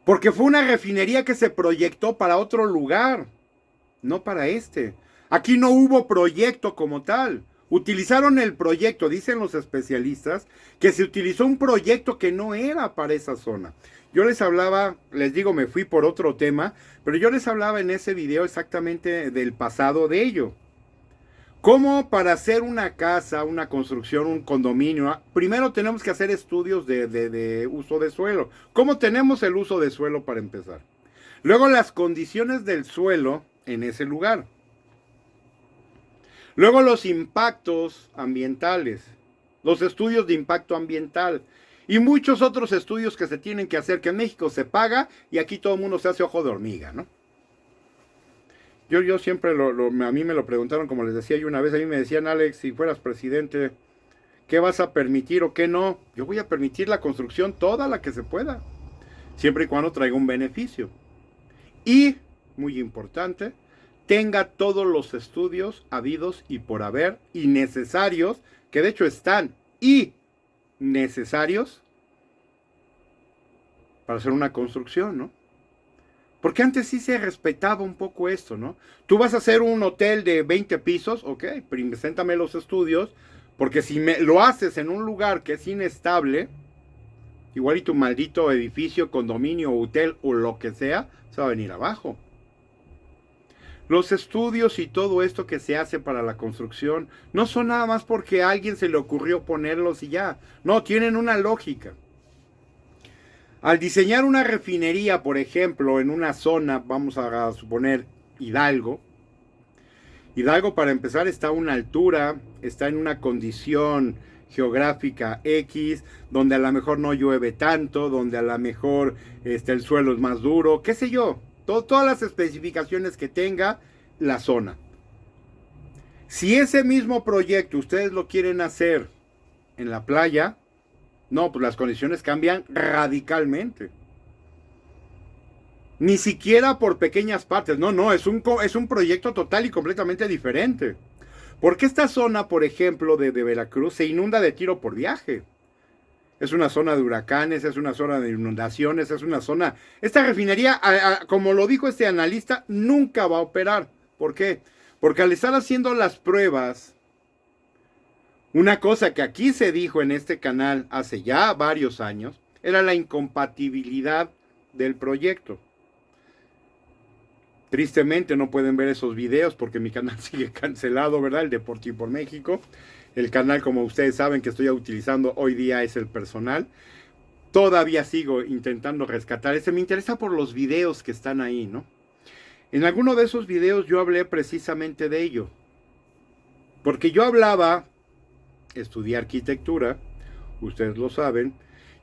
Porque fue una refinería que se proyectó para otro lugar, no para este. Aquí no hubo proyecto como tal. Utilizaron el proyecto, dicen los especialistas, que se utilizó un proyecto que no era para esa zona. Yo les hablaba, les digo, me fui por otro tema, pero yo les hablaba en ese video exactamente del pasado de ello. ¿Cómo para hacer una casa, una construcción, un condominio? Primero tenemos que hacer estudios de uso de suelo. ¿Cómo tenemos el uso de suelo para empezar? Luego las condiciones del suelo en ese lugar. Luego los impactos ambientales, los estudios de impacto ambiental y muchos otros estudios que se tienen que hacer, que en México se paga y aquí todo el mundo se hace ojo de hormiga, ¿no? Yo siempre, a mí me lo preguntaron, como les decía yo una vez, a mí me decían, Alex, si fueras presidente, ¿qué vas a permitir o qué no? Yo voy a permitir la construcción toda la que se pueda, siempre y cuando traiga un beneficio. Y, muy importante, tenga todos los estudios habidos y por haber y necesarios, que de hecho están y necesarios para hacer una construcción, ¿no? Porque antes sí se respetaba un poco esto, ¿no? Tú vas a hacer un hotel de 20 pisos, ok, preséntame los estudios, porque si lo haces en un lugar que es inestable, igual y tu maldito edificio, condominio, hotel o lo que sea, se va a venir abajo. Los estudios y todo esto que se hace para la construcción no son nada más porque a alguien se le ocurrió ponerlos y ya. No, tienen una lógica. Al diseñar una refinería, por ejemplo, en una zona, vamos a suponer Hidalgo, Hidalgo para empezar está a una altura, está en una condición geográfica X, donde a lo mejor no llueve tanto, donde a lo mejor el suelo es más duro, qué sé yo, todas las especificaciones que tenga la zona. Si ese mismo proyecto ustedes lo quieren hacer en la playa, no, pues las condiciones cambian radicalmente. Ni siquiera por pequeñas partes, no, es un proyecto total y completamente diferente. Porque esta zona, por ejemplo, de Veracruz se inunda de tiro por viaje. Es una zona de huracanes, es una zona de inundaciones, es una zona... Esta refinería, como lo dijo este analista, nunca va a operar. ¿Por qué? Porque al estar haciendo las pruebas, una cosa que aquí se dijo en este canal hace ya varios años, era la incompatibilidad del proyecto. Tristemente no pueden ver esos videos porque mi canal sigue cancelado, ¿verdad? El Deportivo por México. El canal, como ustedes saben, que estoy utilizando hoy día es el personal. Todavía sigo intentando rescatar ese. Me interesa por los videos que están ahí, ¿no? En alguno de esos videos yo hablé precisamente de ello. Porque yo hablaba, estudié arquitectura, ustedes lo saben,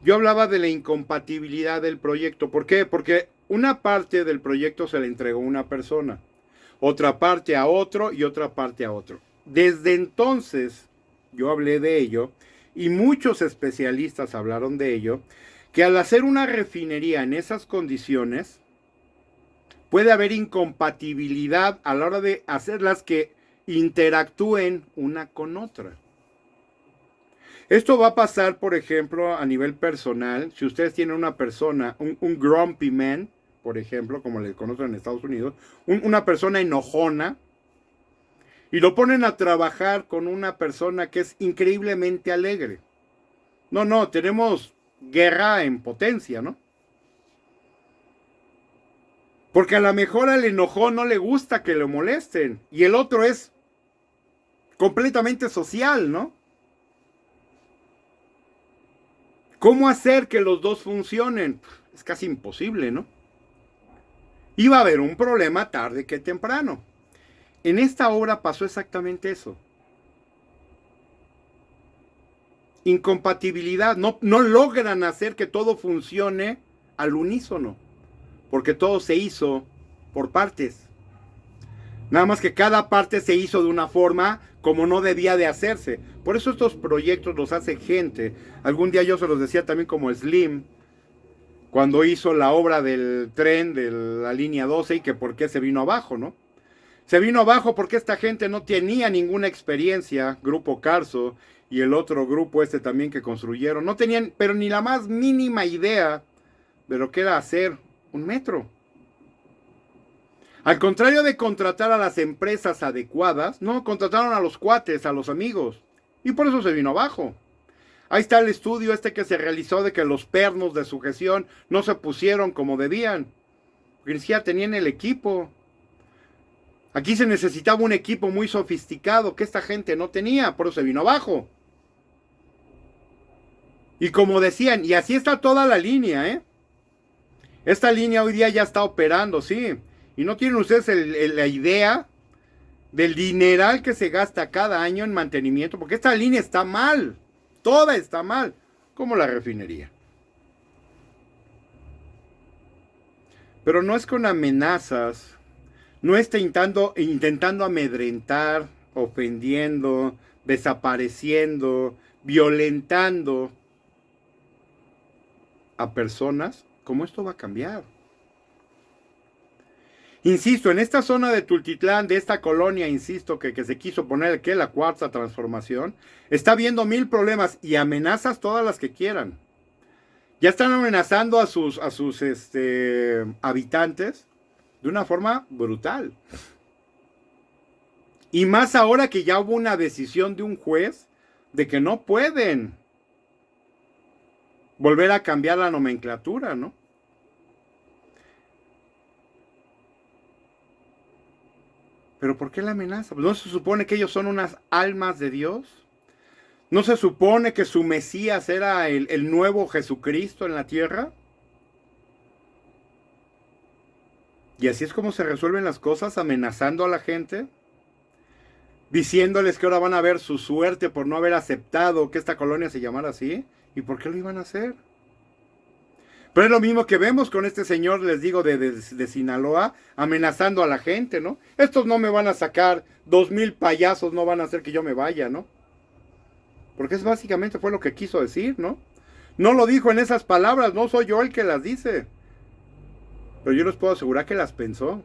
yo hablaba de la incompatibilidad del proyecto. ¿Por qué? Porque una parte del proyecto se le entregó a una persona, otra parte a otro y otra parte a otro. Desde entonces yo hablé de ello y muchos especialistas hablaron de ello, que al hacer una refinería en esas condiciones puede haber incompatibilidad a la hora de hacerlas que interactúen una con otra. Esto va a pasar, por ejemplo, a nivel personal. Si ustedes tienen una persona, un grumpy man, por ejemplo, como le conocen en Estados Unidos, una persona enojona, y lo ponen a trabajar con una persona que es increíblemente alegre. No, tenemos guerra en potencia, ¿no? Porque a lo mejor al enojón no le gusta que lo molesten, y el otro es completamente social, ¿no? ¿Cómo hacer que los dos funcionen? Es casi imposible, ¿no? Y va a haber un problema tarde que temprano. En esta obra pasó exactamente eso. Incompatibilidad. No logran hacer que todo funcione al unísono. Porque todo se hizo por partes. Nada más que cada parte se hizo de una forma como no debía de hacerse. Por eso estos proyectos los hace gente. Algún día yo se los decía también como Slim, cuando hizo la obra del tren de la línea 12 y que por qué se vino abajo, ¿no? Se vino abajo porque esta gente no tenía ninguna experiencia, Grupo Carso y el otro grupo este también que construyeron, no tenían, pero ni la más mínima idea de lo que era hacer un metro. Al contrario de contratar a las empresas adecuadas, no, contrataron a los cuates, a los amigos, y por eso se vino abajo. Ahí está el estudio este que se realizó de que los pernos de sujeción no se pusieron como debían, porque ni siquiera tenían el equipo. Aquí se necesitaba un equipo muy sofisticado que esta gente no tenía, por eso se vino abajo. Y como decían, y así está toda la línea, ¿eh? Esta línea hoy día ya está operando, sí. Y no tienen ustedes la idea del dineral que se gasta cada año en mantenimiento, porque esta línea está mal. Toda está mal, como la refinería. Pero no es con amenazas, no está intentando amedrentar, ofendiendo, desapareciendo, violentando a personas, como esto va a cambiar. Insisto, en esta zona de Tultitlán, de esta colonia, insisto, que se quiso poner que la cuarta transformación, está habiendo 1000 problemas y amenazas todas las que quieran. Ya están amenazando a sus habitantes de una forma brutal. Y más ahora que ya hubo una decisión de un juez de que no pueden volver a cambiar la nomenclatura, ¿no? ¿Pero por qué la amenaza? Pues ¿no se supone que ellos son unas almas de Dios? ¿No se supone que su Mesías era el nuevo Jesucristo en la tierra? Y así es como se resuelven las cosas, amenazando a la gente, diciéndoles que ahora van a ver su suerte por no haber aceptado que esta colonia se llamara así. ¿Y por qué lo iban a hacer? Pero es lo mismo que vemos con este señor, les digo, de Sinaloa, amenazando a la gente, ¿no? Estos no me van a sacar, 2000 payasos no van a hacer que yo me vaya, ¿no? Porque es básicamente fue lo que quiso decir, ¿no? No lo dijo en esas palabras, no soy yo el que las dice. Pero yo les puedo asegurar que las pensó.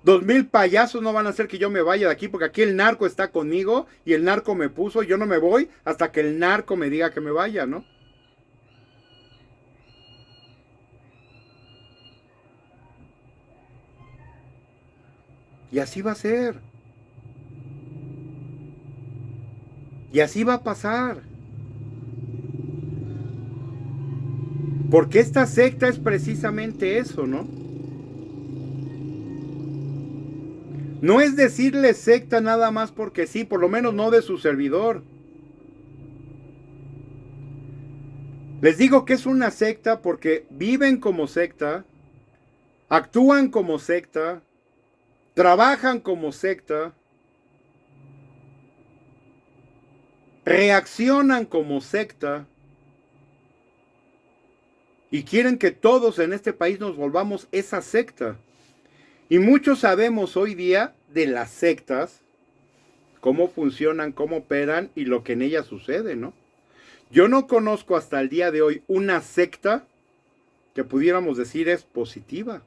2000 payasos no van a hacer que yo me vaya de aquí porque aquí el narco está conmigo y el narco me puso y yo no me voy hasta que el narco me diga que me vaya, ¿no? Y así va a ser. Y así va a pasar. Porque esta secta es precisamente eso, ¿no? No es decirle secta nada más porque sí, por lo menos no de su servidor. Les digo que es una secta porque viven como secta, actúan como secta, trabajan como secta, reaccionan como secta y quieren que todos en este país nos volvamos esa secta. Y muchos sabemos hoy día de las sectas, cómo funcionan, cómo operan y lo que en ellas sucede, ¿no? Yo no conozco hasta el día de hoy una secta que pudiéramos decir es positiva.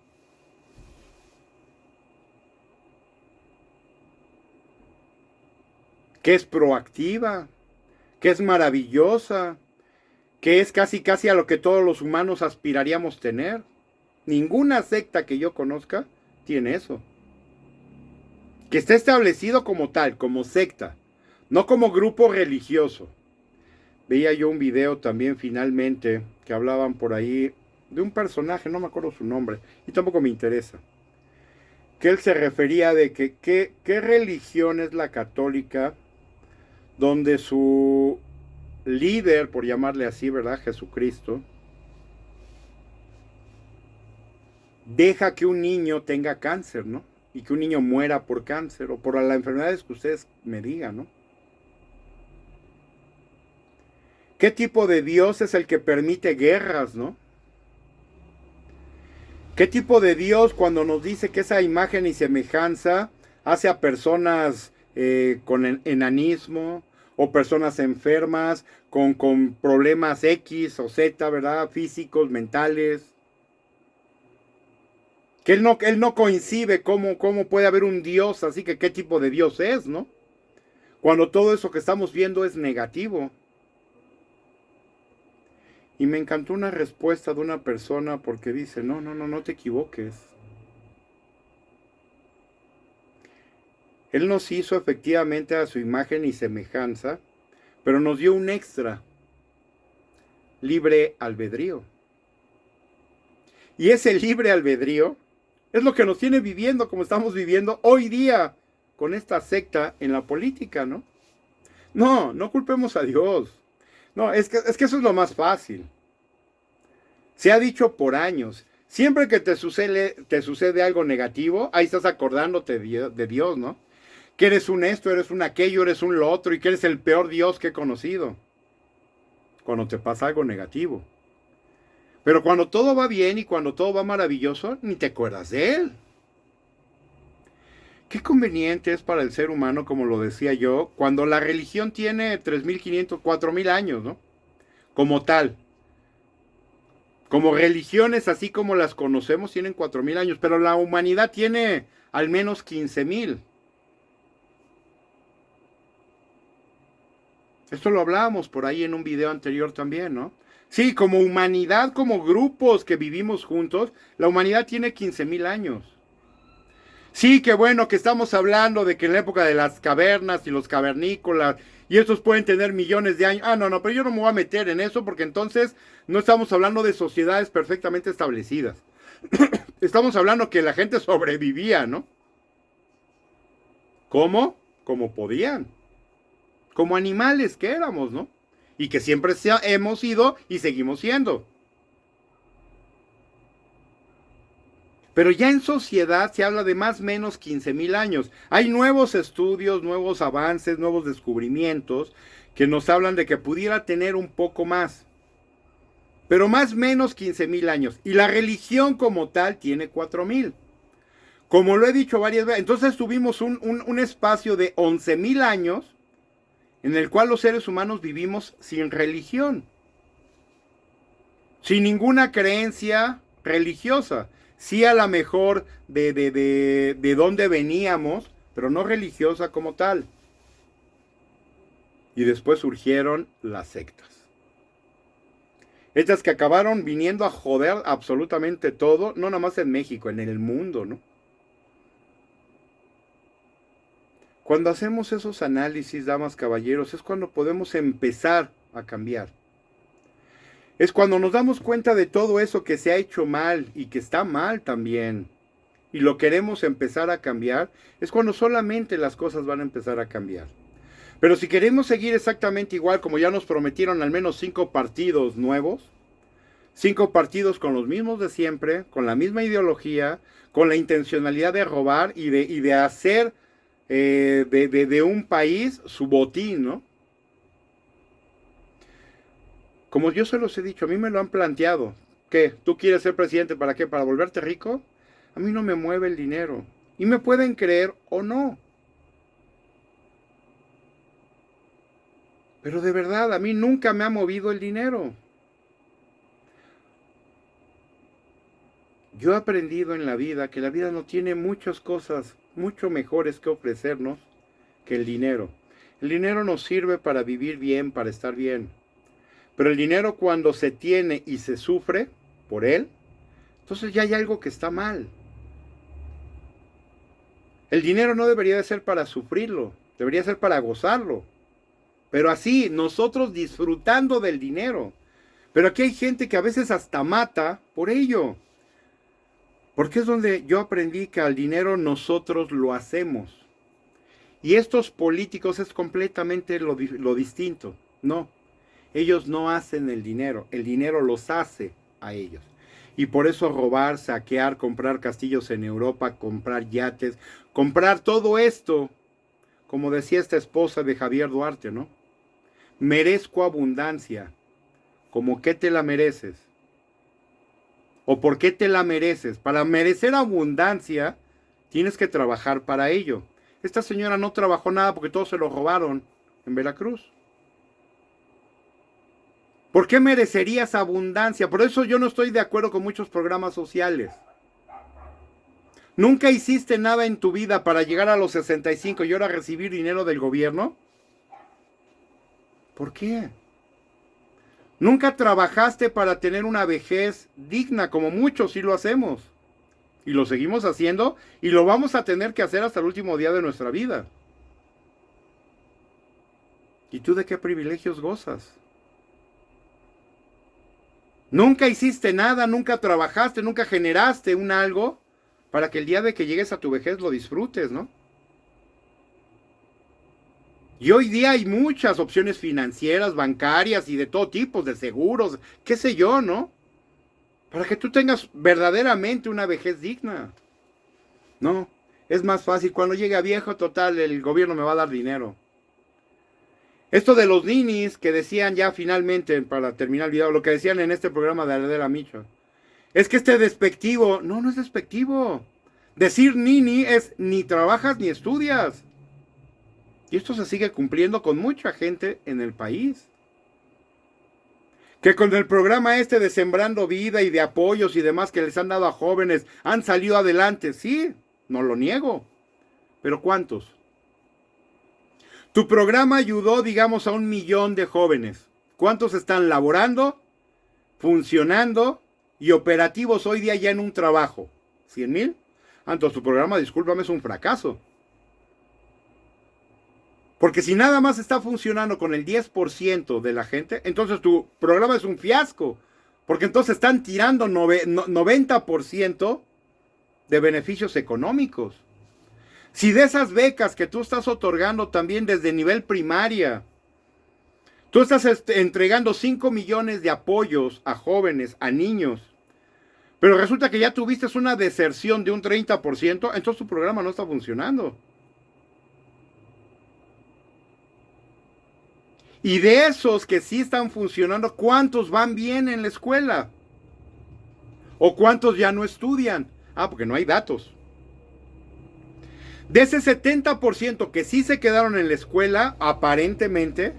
Que es proactiva, que es maravillosa, que es casi casi a lo que todos los humanos aspiraríamos tener. Ninguna secta que yo conozca tiene eso. Que esté establecido como tal, como secta, no como grupo religioso. Veía yo un video también finalmente que hablaban por ahí de un personaje, no me acuerdo su nombre, y tampoco me interesa. que él se refería de que qué religión es la católica donde su líder, por llamarle así, ¿verdad? Jesucristo, deja que un niño tenga cáncer, ¿no? Y que un niño muera por cáncer o por las enfermedades que ustedes me digan, ¿no? ¿Qué tipo de Dios es el que permite guerras, ¿no? ¿Qué tipo de Dios cuando nos dice que esa imagen y semejanza hace a personas con enanismo o personas enfermas con problemas X o Z, ¿verdad? Físicos, mentales. Que él no coincide cómo puede haber un Dios, así que qué tipo de Dios es, ¿no? Cuando todo eso que estamos viendo es negativo. Y me encantó una respuesta de una persona porque dice, no te equivoques. Él nos hizo efectivamente a su imagen y semejanza, pero nos dio un extra, libre albedrío. Y ese libre albedrío es lo que nos tiene viviendo como estamos viviendo hoy día con esta secta en la política, ¿no? No culpemos a Dios. No, es que eso es lo más fácil. Se ha dicho por años. Siempre que te sucede algo negativo, ahí estás acordándote de Dios, ¿no? Que eres un esto, eres un aquello, eres un lo otro y que eres el peor Dios que he conocido. Cuando te pasa algo negativo. Pero cuando todo va bien y cuando todo va maravilloso, ni te acuerdas de Él. Qué conveniente es para el ser humano, como lo decía yo, cuando la religión tiene 3.500, 4.000 años, ¿no? Como tal. Como religiones, así como las conocemos, tienen 4.000 años, pero la humanidad tiene al menos 15.000. Esto lo hablábamos por ahí en un video anterior también, ¿no? Sí, como humanidad, como grupos que vivimos juntos, la humanidad tiene 15.000 años. Sí, qué bueno que estamos hablando de que en la época de las cavernas y los cavernícolas, y estos pueden tener millones de años. No, pero yo no me voy a meter en eso porque entonces no estamos hablando de sociedades perfectamente establecidas. Estamos hablando que la gente sobrevivía, ¿no? ¿Cómo? Como podían. Como animales que éramos, ¿no? Y que siempre hemos sido y seguimos siendo. Pero ya en sociedad se habla de más o menos 15.000 años. Hay nuevos estudios, nuevos avances, nuevos descubrimientos que nos hablan de que pudiera tener un poco más. Pero más o menos 15.000 años. Y la religión como tal tiene 4.000. Como lo he dicho varias veces, entonces tuvimos un espacio de 11.000 años en el cual los seres humanos vivimos sin religión. Sin ninguna creencia religiosa. Sí, a lo mejor de dónde veníamos, pero no religiosa como tal. Y después surgieron las sectas. Estas que acabaron viniendo a joder absolutamente todo, no nada más en México, en el mundo, ¿no? Cuando hacemos esos análisis, damas, caballeros, es cuando podemos empezar a cambiar. Es cuando nos damos cuenta de todo eso que se ha hecho mal y que está mal también. Y lo queremos empezar a cambiar, es cuando solamente las cosas van a empezar a cambiar. Pero si queremos seguir exactamente igual, como ya nos prometieron al menos 5 partidos nuevos, 5 partidos con los mismos de siempre, con la misma ideología, con la intencionalidad de robar y de hacer de un país su botín, ¿no? Como yo se los he dicho, a mí me lo han planteado. ¿Qué? ¿Tú quieres ser presidente para qué? ¿Para volverte rico? A mí no me mueve el dinero. Y me pueden creer o no. Pero de verdad, a mí nunca me ha movido el dinero. Yo he aprendido en la vida que la vida no tiene muchas cosas mucho mejores que ofrecernos que el dinero. El dinero nos sirve para vivir bien, para estar bien. Pero el dinero cuando se tiene y se sufre por él, entonces ya hay algo que está mal. El dinero no debería de ser para sufrirlo, debería ser para gozarlo. Pero así, nosotros disfrutando del dinero. Pero aquí hay gente que a veces hasta mata por ello. Porque es donde yo aprendí que al dinero nosotros lo hacemos. Y estos políticos es completamente lo distinto. No, ellos no hacen el dinero los hace a ellos. Y por eso robar, saquear, comprar castillos en Europa, comprar yates, comprar todo esto, como decía esta esposa de Javier Duarte, ¿no? Merezco abundancia. ¿Cómo qué te la mereces? ¿O por qué te la mereces? Para merecer abundancia, tienes que trabajar para ello. Esta señora no trabajó nada porque todos se lo robaron en Veracruz. ¿Por qué merecerías abundancia? Por eso yo no estoy de acuerdo con muchos programas sociales. ¿Nunca hiciste nada en tu vida para llegar a los 65 y ahora recibir dinero del gobierno? ¿Por qué? Nunca trabajaste para tener una vejez digna, como muchos sí lo hacemos. Y lo seguimos haciendo y lo vamos a tener que hacer hasta el último día de nuestra vida. ¿Y tú de qué privilegios gozas? Nunca hiciste nada, nunca trabajaste, nunca generaste un algo para que el día de que llegues a tu vejez lo disfrutes, ¿no? Y hoy día hay muchas opciones financieras, bancarias y de todo tipo, de seguros, qué sé yo, ¿no? Para que tú tengas verdaderamente una vejez digna. No, es más fácil. Cuando llegue a viejo, total, el gobierno me va a dar dinero. Esto de los ninis que decían ya finalmente, para terminar el video, lo que decían en este programa de Adela Micho, es que este despectivo, no es despectivo. Decir nini es ni trabajas ni estudias. Y esto se sigue cumpliendo con mucha gente en el país. Que con el programa este de Sembrando Vida y de apoyos y demás que les han dado a jóvenes, han salido adelante. Sí, no lo niego. Pero ¿cuántos? Tu programa ayudó, digamos, a 1 millón de jóvenes. ¿Cuántos están laborando, funcionando y operativos hoy día ya en un trabajo? ¿100,000? Entonces tu programa, discúlpame, es un fracaso. Porque si nada más está funcionando con el 10% de la gente, entonces tu programa es un fiasco. Porque entonces están tirando 90% de beneficios económicos. Si de esas becas que tú estás otorgando también desde nivel primaria, tú estás entregando 5 millones de apoyos a jóvenes, a niños, pero resulta que ya tuviste una deserción de un 30%, entonces tu programa no está funcionando. Y de esos que sí están funcionando, ¿cuántos van bien en la escuela? ¿O cuántos ya no estudian? Porque no hay datos. De ese 70% que sí se quedaron en la escuela, aparentemente,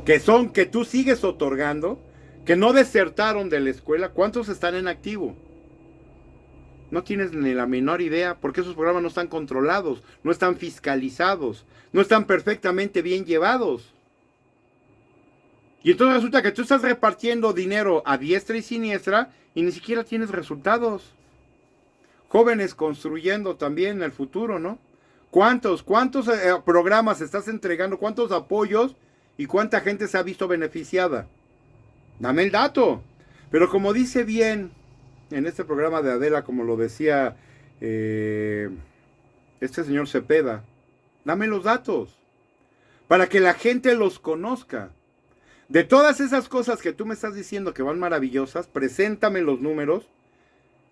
que tú sigues otorgando, que no desertaron de la escuela, ¿cuántos están en activo? No tienes ni la menor idea, porque esos programas no están controlados, no están fiscalizados, no están perfectamente bien llevados. Y entonces resulta que tú estás repartiendo dinero a diestra y siniestra y ni siquiera tienes resultados. Jóvenes construyendo también el futuro, ¿no? ¿Cuántos programas estás entregando? ¿Cuántos apoyos? ¿Y cuánta gente se ha visto beneficiada? Dame el dato. Pero como dice bien en este programa de Adela, como lo decía este señor Cepeda, dame los datos para que la gente los conozca. De todas esas cosas que tú me estás diciendo que van maravillosas, preséntame los números,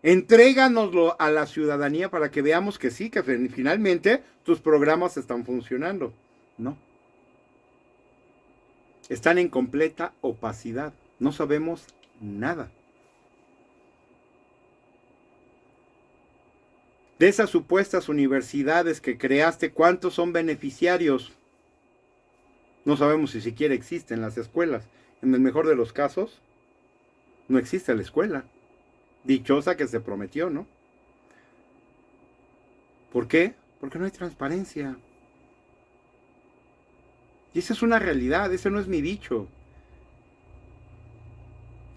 entréganoslo a la ciudadanía para que veamos que sí, que finalmente tus programas están funcionando. No. Están en completa opacidad. No sabemos nada. De esas supuestas universidades que creaste, ¿cuántos son beneficiarios? No sabemos si siquiera existen las escuelas. En el mejor de los casos, no existe la escuela. Dichosa que se prometió, ¿no? ¿Por qué? Porque no hay transparencia. Y esa es una realidad, ese no es mi dicho.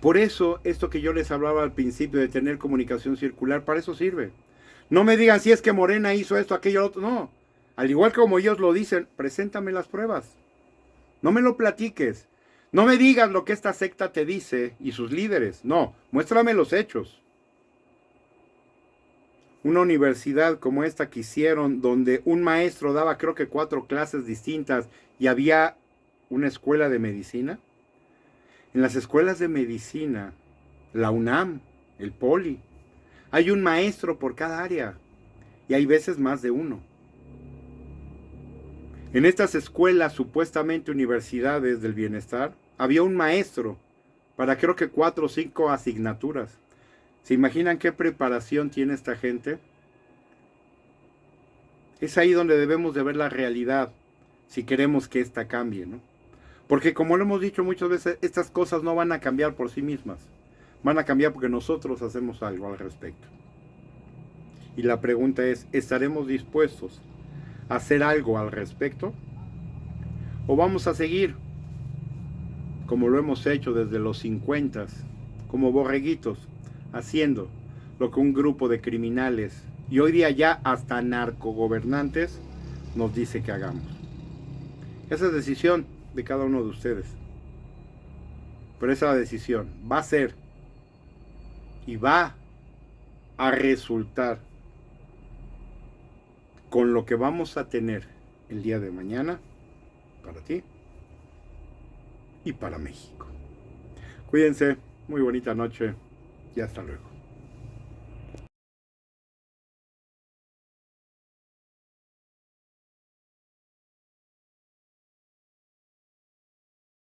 Por eso, esto que yo les hablaba al principio de tener comunicación circular, para eso sirve. No me digan si es que Morena hizo esto, aquello, otro, no. Al igual como ellos lo dicen, preséntame las pruebas. No me lo platiques. No me digas lo que esta secta te dice y sus líderes. No, muéstrame los hechos. Una universidad como esta que hicieron, donde un maestro daba creo que 4 clases distintas y había una escuela de medicina. En las escuelas de medicina, la UNAM, el Poli, hay un maestro por cada área y hay veces más de uno. En estas escuelas, supuestamente universidades del bienestar, había un maestro para creo que 4 o 5 asignaturas. ¿Se imaginan qué preparación tiene esta gente? Es ahí donde debemos de ver la realidad si queremos que esta cambie, ¿no? Porque como lo hemos dicho muchas veces, estas cosas no van a cambiar por sí mismas. Van a cambiar porque nosotros hacemos algo al respecto. Y la pregunta es, ¿estaremos dispuestos a hacer algo al respecto? ¿O vamos a seguir como lo hemos hecho desde los 50, como borreguitos, haciendo lo que un grupo de criminales y hoy día ya hasta narcogobernantes nos dice que hagamos? Esa es decisión de cada uno de ustedes. Pero esa decisión va a ser y va a resultar con lo que vamos a tener el día de mañana para ti y para México. Cuídense, muy bonita noche y hasta luego.